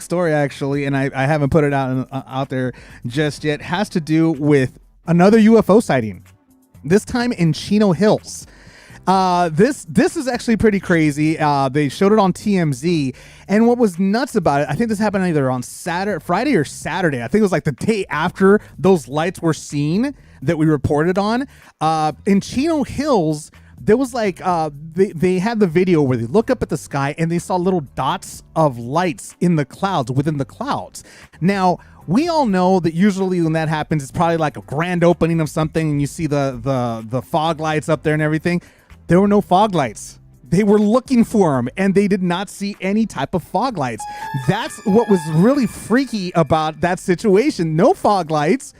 story actually, and I haven't put it out there just yet, has to do with another UFO sighting. This time in Chino Hills. This is actually pretty crazy. They showed it on TMZ, and what was nuts about it, I think this happened either on Friday or Saturday. I think it was like the day after those lights were seen that we reported on. In Chino Hills, there was like they had the video where they look up at the sky and they saw little dots of lights in the clouds, within the clouds. Now, we all know that usually when that happens, it's probably like a grand opening of something and you see the fog lights up there and everything. There were no fog lights. They were looking for them and they did not see any type of fog lights. That's what was really freaky about that situation. No fog lights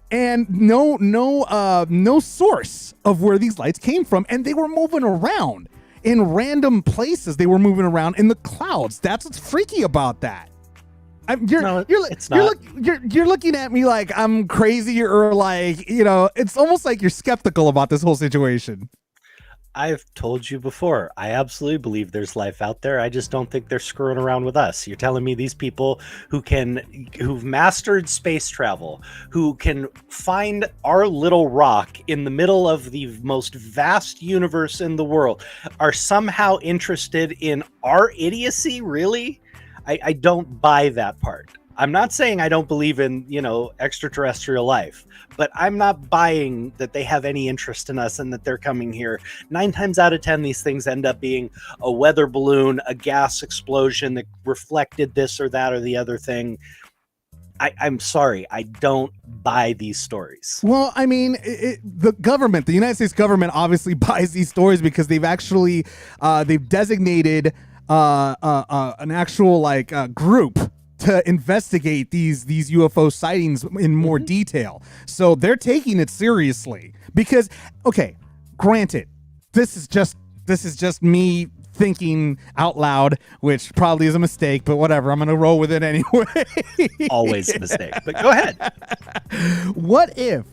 and no source of where these lights came from. And they were moving around in random places. They were moving around in the clouds. That's what's freaky about that. You're looking at me like I'm crazy, or like, it's almost like you're skeptical about this whole situation. I've told you before, I absolutely believe there's life out there. I just don't think they're screwing around with us. You're telling me these people who've mastered space travel, who can find our little rock in the middle of the most vast universe in the world, are somehow interested in our idiocy? Really? I don't buy that part. I'm not saying I don't believe in, extraterrestrial life, but I'm not buying that they have any interest in us and that they're coming here. 9 times out of 10, these things end up being a weather balloon, a gas explosion that reflected this or that or the other thing. I'm sorry, I don't buy these stories. Well, I mean, the United States government obviously buys these stories because they've actually, they've designated an actual group to investigate these UFO sightings in more detail. So they're taking it seriously because, okay, granted, this is just me thinking out loud, which probably is a mistake, but whatever, I'm going to roll with it anyway. Always a mistake, but go ahead. What if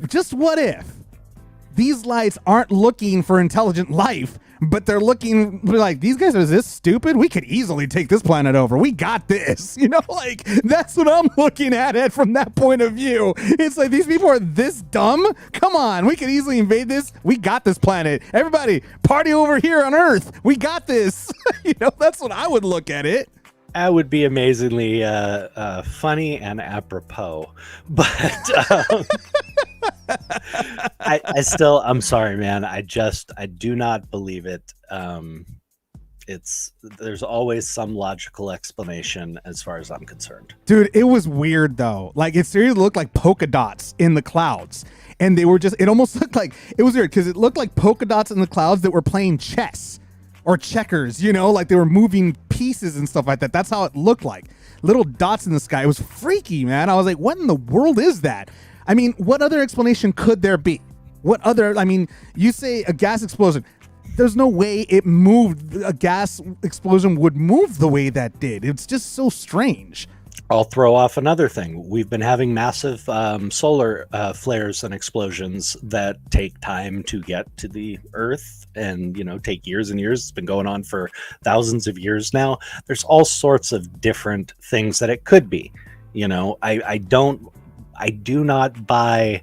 these lights aren't looking for intelligent life, but they're looking like, these guys are this stupid? We could easily take this planet over. We got this. That's what I'm looking at it from that point of view. It's like, these people are this dumb? Come on, we could easily invade this. We got this planet. Everybody, party over here on Earth. We got this. That's what I would look at it. That would be amazingly funny and apropos. But I'm sorry, man. I do not believe it. There's always some logical explanation as far as I'm concerned. Dude, it was weird though. Like, it seriously looked like polka dots in the clouds. And they were it almost looked like, it was weird because it looked like polka dots in the clouds that were playing chess or checkers, like they were moving pieces and stuff like that. That's how it looked like. Little dots in the sky. It was freaky, man. I was like, what in the world is that? I mean, what other explanation could there be? You say a gas explosion. There's no way a gas explosion would move the way that did. It's just so strange. I'll throw off another thing. We've been having massive solar flares and explosions that take time to get to the Earth and, take years and years. It's been going on for thousands of years now. There's all sorts of different things that it could be. I do not buy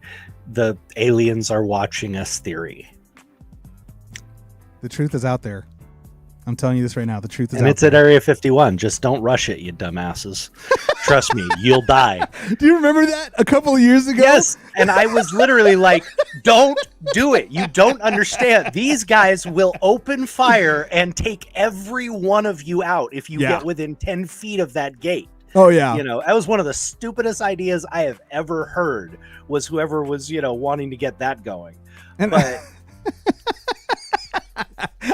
the aliens are watching us theory. The truth is out there. I'm telling you this right now. The truth is and out it's there. At Area 51. Just don't rush it, you dumbasses. Trust me, you'll die. Do you remember that a couple of years ago? Yes. And I was literally like, don't do it. You don't understand. These guys will open fire and take every one of you out if you get within 10 feet of that gate. Oh, yeah. That was one of the stupidest ideas I have ever heard, was whoever was, wanting to get that going. But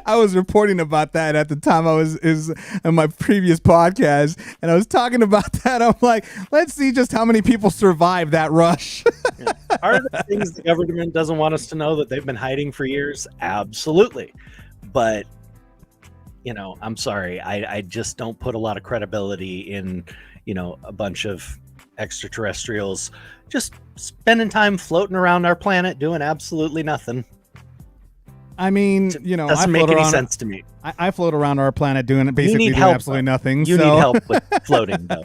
I was reporting about that at the time I was in my previous podcast, and I was talking about that. I'm like, let's see just how many people survive that rush. Are there things the government doesn't want us to know that they've been hiding for years? Absolutely. But, I'm sorry. I just don't put a lot of credibility in, a bunch of extraterrestrials just spending time floating around our planet doing absolutely nothing. I mean, you know, Doesn't make any sense to me. I float around our planet doing basically doing absolutely nothing. You need help with floating, though.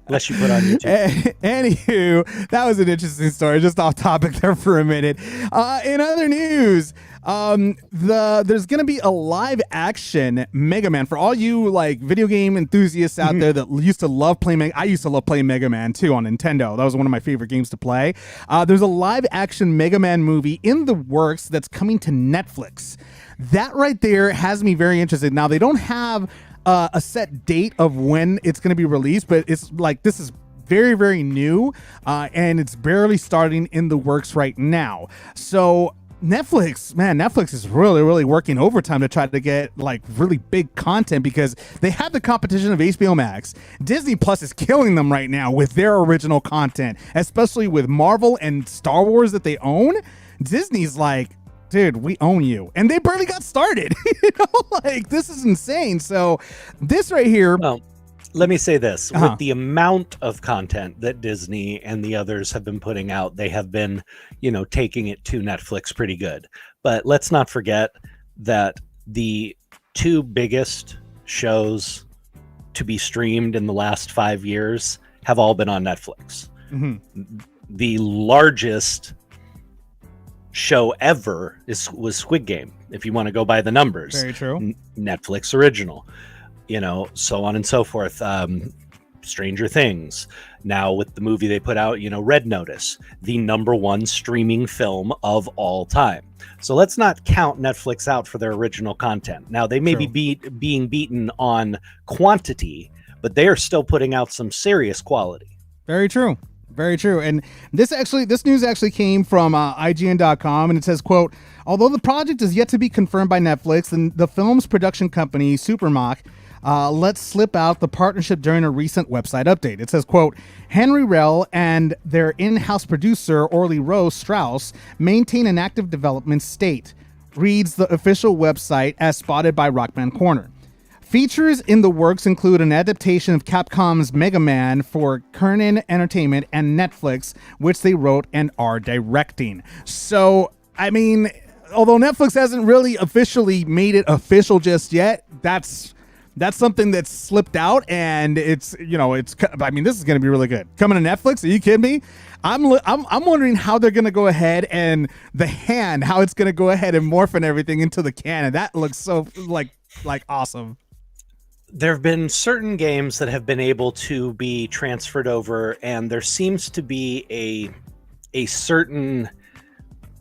Unless you put on YouTube. Anywho, that was an interesting story. Just off topic there for a minute. In other news, there's gonna be a live action Mega Man for all you like video game enthusiasts out there that used to love playing. I used to love playing Mega Man too on Nintendo. That was one of my favorite games to play. There's a live action Mega Man movie in the works that's coming to Netflix. That right there has me very interested. Now they don't have a set date of when it's going to be released, but it's like this is very, very new, and it's barely starting in the works right now. So Netflix is really, really working overtime to try to get like really big content because they have the competition of HBO Max. Disney Plus is killing them right now with their original content, especially with Marvel and Star Wars that they own. Disney's like, dude, we own you. And they barely got started. You know, like this is insane. So this right here. Well, let me say this. With the amount of content that Disney and the others have been putting out, they have been, you know, taking it to Netflix pretty good. But let's not forget that the two biggest shows to be streamed in the last 5 years have all been on Netflix. The largest show ever was Squid Game, if you want to go by the numbers. Very true. Netflix original, you know, so on and so forth. Stranger Things. Now with the movie they put out, you know, Red Notice, the #1 streaming film of all time. So let's not count Netflix out for their original content. Now they may be being beaten on quantity, but they are still putting out some serious quality. Very true. Very true. And this news actually came from IGN.com, and it says, quote, although the project is yet to be confirmed by Netflix, and the film's production company, Supermock, let slip out the partnership during a recent website update. It says, quote, Henry Rell and their in-house producer, Orly Rose Strauss, maintain an active development state, reads the official website as spotted by Rockman Corner. Features in the works include an adaptation of Capcom's Mega Man for Kernan Entertainment and Netflix, which they wrote and are directing. So, I mean, although Netflix hasn't really officially made it official just yet, that's something that's slipped out, and it's, you know, I mean, this is going to be really good. Coming to Netflix? Are you kidding me? I'm wondering how they're going to go ahead and how it's going to go ahead and morph and everything into the canon. That looks so like awesome. There have been certain games that have been able to be transferred over, and there seems to be a certain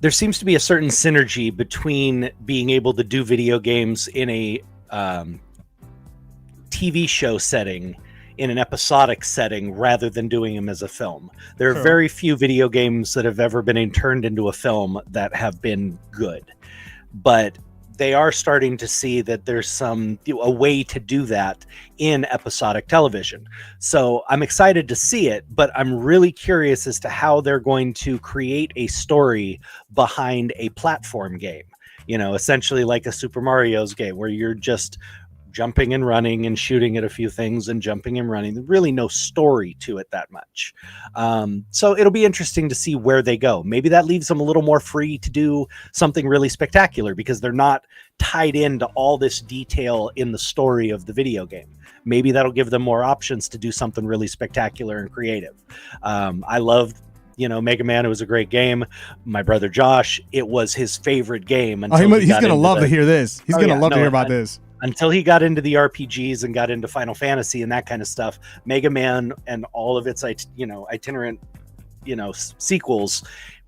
synergy between being able to do video games in a TV show setting, in an episodic setting, rather than doing them as a film. There are very few video games that have ever been turned into a film that have been good, but they are starting to see that there's a way to do that in episodic television. So I'm excited to see it, but I'm really curious as to how they're going to create a story behind a platform game. You know, essentially like a Super Mario's game where you're just jumping and running and shooting at a few things and jumping and running. There's really no story to it that much. So it'll be interesting to see where they go. Maybe that leaves them a little more free to do something really spectacular because they're not tied into all this detail in the story of the video game. Maybe that'll give them more options to do something really spectacular and creative. I loved, you know, Mega Man. It was a great game. My brother Josh, it was his favorite game. He's going to love to hear this. He's going to love to hear about this. Until he got into the RPGs and got into Final Fantasy and that kind of stuff, Mega Man and all of its, itinerant, sequels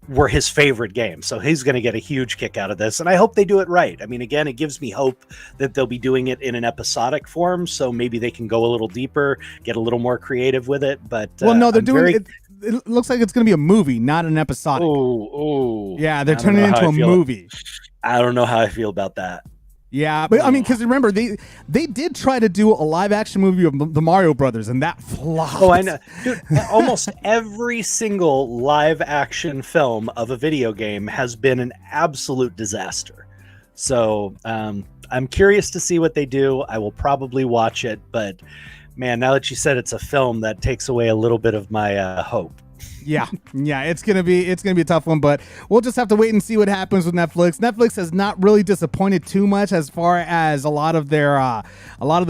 were his favorite game. So he's going to get a huge kick out of this. And I hope they do it right. I mean, again, it gives me hope that they'll be doing it in an episodic form. So maybe they can go a little deeper, get a little more creative with it. But well, no, they're doing it. It looks like it's going to be a movie, not an episodic. Oh, yeah, they're turning it into a movie. I don't know how I feel about that. Yeah, but I mean, because remember, they did try to do a live action movie of the Mario Brothers, and that flopped. Oh, I know. Dude, almost every single live action film of a video game has been an absolute disaster. So I'm curious to see what they do. I will probably watch it, but Man, now that you said it's a film, that takes away a little bit of my hope. Yeah, it's gonna be a tough one, but we'll just have to wait and see what happens with Netflix. Netflix has not really disappointed too much as far as a lot of their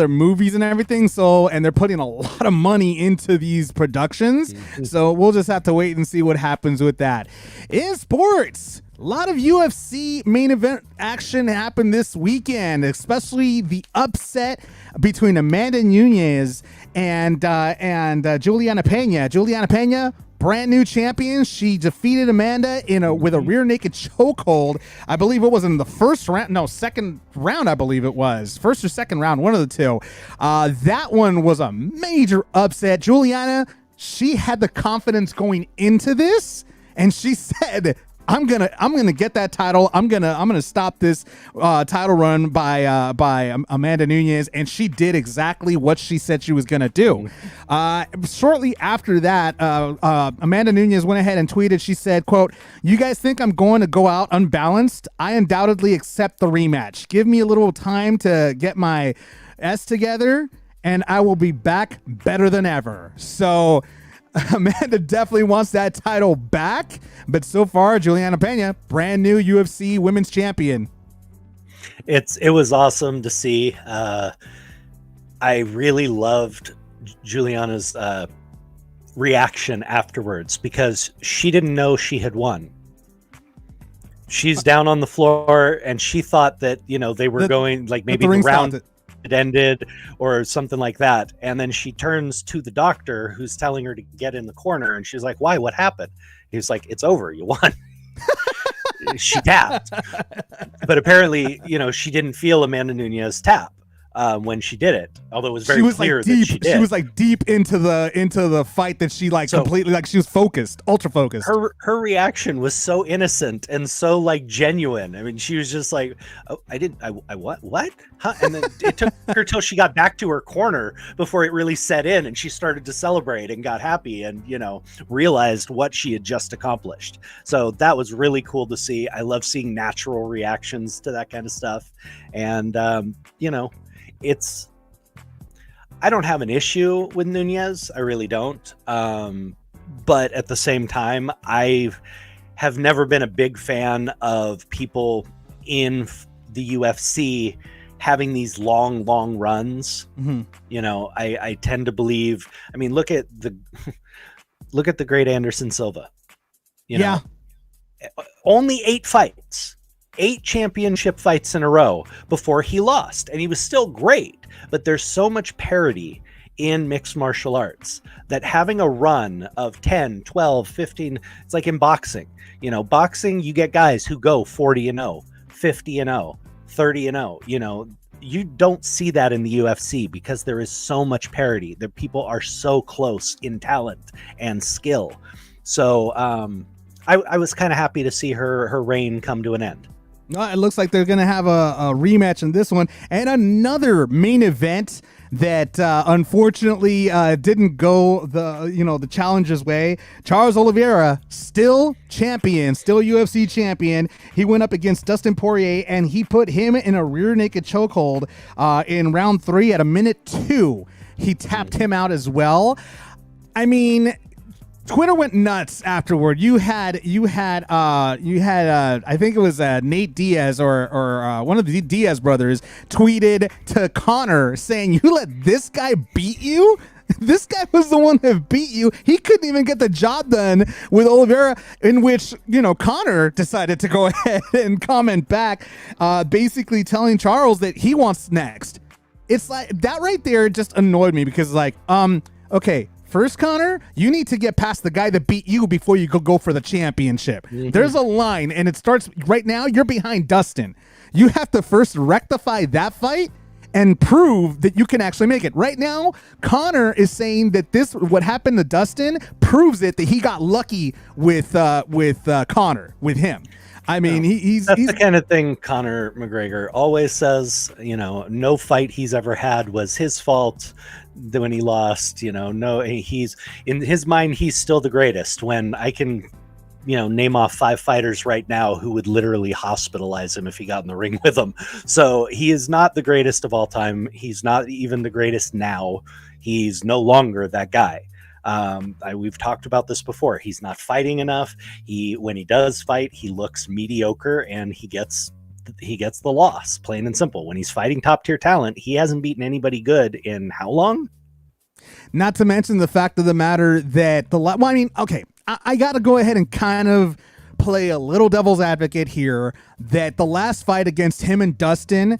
movies and everything. So, and they're putting a lot of money into these productions. So we'll just have to wait and see what happens with that. In sports, a lot of UFC main event action happened this weekend, especially the upset between Amanda Nunes and Juliana Pena. Juliana Pena, brand new champion. She defeated Amanda with a rear naked chokehold. I believe it was in the second round. I believe it was first or second round, one of the two. That one was a major upset. Juliana, she had the confidence going into this, and she said, I'm gonna get that title. I'm gonna stop this title run by Amanda Nunes, and she did exactly what she said she was gonna do. Shortly after that, Amanda Nunes went ahead and tweeted. She said, "quote You guys think I'm going to go out unbalanced? I undoubtedly accept the rematch. Give me a little time to get my S together, and I will be back better than ever." So Amanda definitely wants that title back, but so far, Juliana Pena, brand new UFC women's champion. It was awesome to see. I really loved Juliana's reaction afterwards because she didn't know she had won. She's down on the floor, and she thought that they were going like maybe the round it ended or something like that, and then she turns to the doctor who's telling her to get in the corner, and she's like, "Why? What happened?" He's like, "It's over. You won." She tapped, but apparently, she didn't feel Amanda Nunes tap when she did it. Although it was very clear that she did. She was like deep into the fight that she completely she was focused, ultra focused. Her reaction was so innocent and so genuine. I mean, she was just like, "Oh, I what? Huh?" And then it took her till she got back to her corner before it really set in, and she started to celebrate and got happy and realized what she had just accomplished. So that was really cool to see. I love seeing natural reactions to that kind of stuff, and I don't have an issue with Nunes. I really don't. But at the same time, I have never been a big fan of people in the UFC having these long runs. Mm-hmm. I tend to believe. I mean, look at the great Anderson Silva. Only 8 fights. 8 championship fights in a row before he lost, and he was still great. But there's so much parity in mixed martial arts that having a run of 10, 12, 15, it's like in boxing. Boxing, you get guys who go 40-0, 50-0, 30-0. You don't see that in the UFC because there is so much parity. The people are so close in talent and skill. So I was kind of happy to see her reign come to an end. It looks like they're going to have a rematch in this one. And another main event that unfortunately didn't go the challenger's way. Charles Oliveira, still champion, still UFC champion. He went up against Dustin Poirier, and he put him in a rear naked chokehold in round 3 at a minute 2. He tapped him out as well. I mean, Twitter went nuts afterward. You had I think it was Nate Diaz or one of the Diaz brothers tweeted to Conor saying, "You let this guy beat you? This guy was the one that beat you. He couldn't even get the job done with Oliveira," in which, Conor decided to go ahead and comment back, basically telling Charles that he wants next. It's like that right there just annoyed me because okay, first, Conor, you need to get past the guy that beat you before you go for the championship. Mm-hmm. There's a line, and it starts right now. You're behind Dustin. You have to first rectify that fight and prove that you can actually make it. Right now, Conor is saying that what happened to Dustin proves it, that he got lucky with Conor, with him. I mean, he's the kind of thing Conor McGregor always says. No fight he's ever had was his fault. When he lost, he's in his mind, he's still the greatest. When I can, name off 5 fighters right now who would literally hospitalize him if he got in the ring with them. So he is not the greatest of all time. He's not even the greatest now. He's no longer that guy. We've talked about this before. He's not fighting enough. When he does fight, he looks mediocre, and he gets the loss, plain and simple. When he's fighting top tier talent, he hasn't beaten anybody good in how long? Not to mention the fact of the matter that I got to go ahead and kind of play a little devil's advocate here, that the last fight against him and Dustin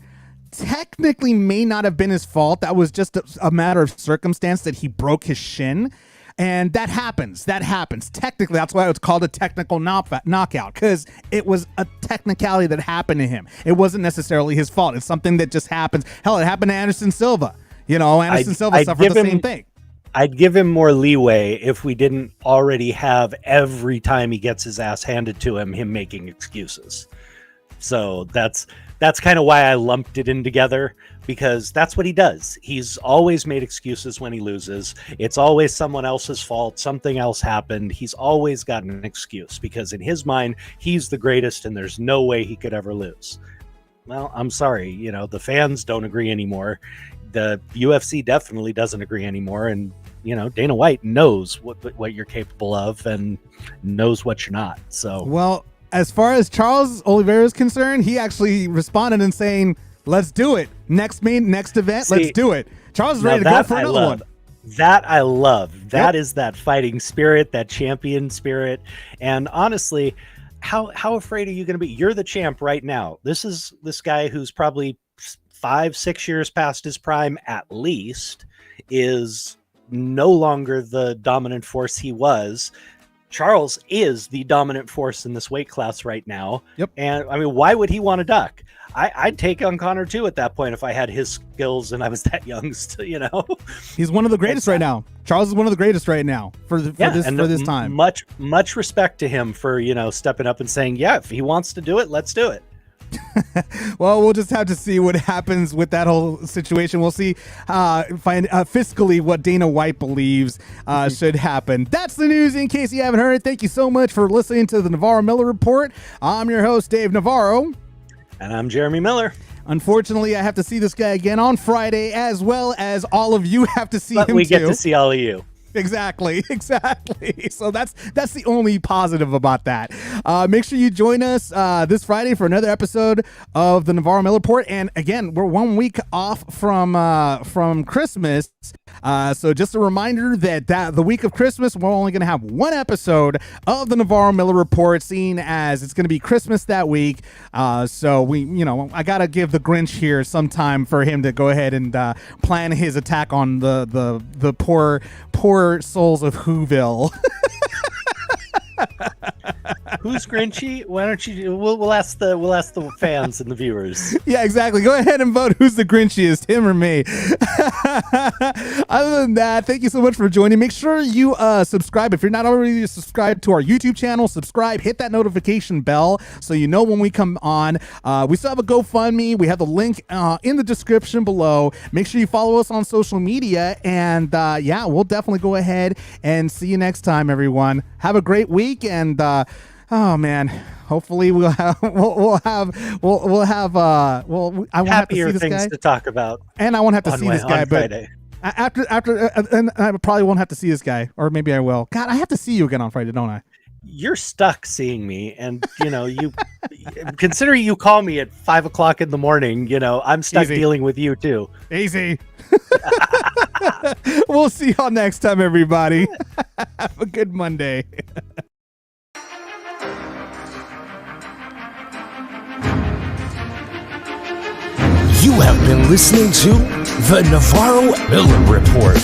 technically may not have been his fault. That was just a matter of circumstance that he broke his shin. And that happens. Technically, that's why it's called a technical knockout, because it was a technicality that happened to him. It wasn't necessarily his fault. It's something that just happens. Hell, it happened to Anderson Silva. Anderson Silva suffered the same thing. I'd give him more leeway if we didn't already have every time he gets his ass handed to him making excuses. So that's kind of why I lumped it in together, because that's what he does. He's always made excuses when he loses. It's always someone else's fault. Something else happened. He's always got an excuse, because in his mind, he's the greatest and there's no way he could ever lose. Well, I'm sorry. The fans don't agree anymore. The UFC definitely doesn't agree anymore. And, Dana White knows what you're capable of and knows what you're not. So, well, as far as Charles Oliveira is concerned, he actually responded and saying, let's do it. Next event, let's do it. Charles is ready to go for another one. That I love. That is that fighting spirit, that champion spirit. And honestly, how afraid are you going to be? You're the champ right now. This is this guy who's probably 5-6 years past his prime, at least, is no longer the dominant force he was. Charles is the dominant force in this weight class right now. Yep. And I mean, why would he want to duck? I'd take on Conor too at that point if I had his skills and I was that young. He's one of the greatest right now. Charles is one of the greatest right now for this time. Much respect to him for stepping up and saying, yeah, if he wants to do it, let's do it. Well, we'll just have to see what happens with that whole situation. We'll see fiscally what Dana White believes should happen. That's the news in case you haven't heard it. Thank you so much for listening to the Navarro-Miller Report. I'm your host, Dave Navarro. And I'm Jeremy Miller. Unfortunately, I have to see this guy again on Friday, as well as all of you have to see him too. We get to see all of you. Exactly. So that's the only positive about that. Make sure you join us this Friday for another episode of the Navarro-Miller Report. And again, we're 1 week off from Christmas. So just a reminder that the week of Christmas, we're only going to have one episode of the Navarro-Miller Report, seeing as it's going to be Christmas that week. So I got to give the Grinch here some time for him to go ahead and plan his attack on the poor souls of Whoville. Who's Grinchy? Why don't you? We'll ask the fans and the viewers. Yeah, exactly. Go ahead and vote. Who's the Grinchiest, him or me? Other than that, thank you so much for joining. Make sure you subscribe if you're not already subscribed to our YouTube channel. Subscribe, hit that notification bell so you know when we come on. We still have a GoFundMe. We have the link in the description below. Make sure you follow us on social media, and we'll definitely go ahead and see you next time, everyone. Have a great week. And oh man, hopefully I won't have happier to see this things guy to talk about, and I won't have to see this guy. But Friday. after and I probably won't have to see this guy, or maybe I will. God, I have to see you again on Friday, don't I? You're stuck seeing me, and you considering you call me at 5 o'clock in the morning. I'm stuck dealing with you too. Easy. We'll see y'all next time, everybody. Have a good Monday. You have been listening to the Navarro-Miller Report.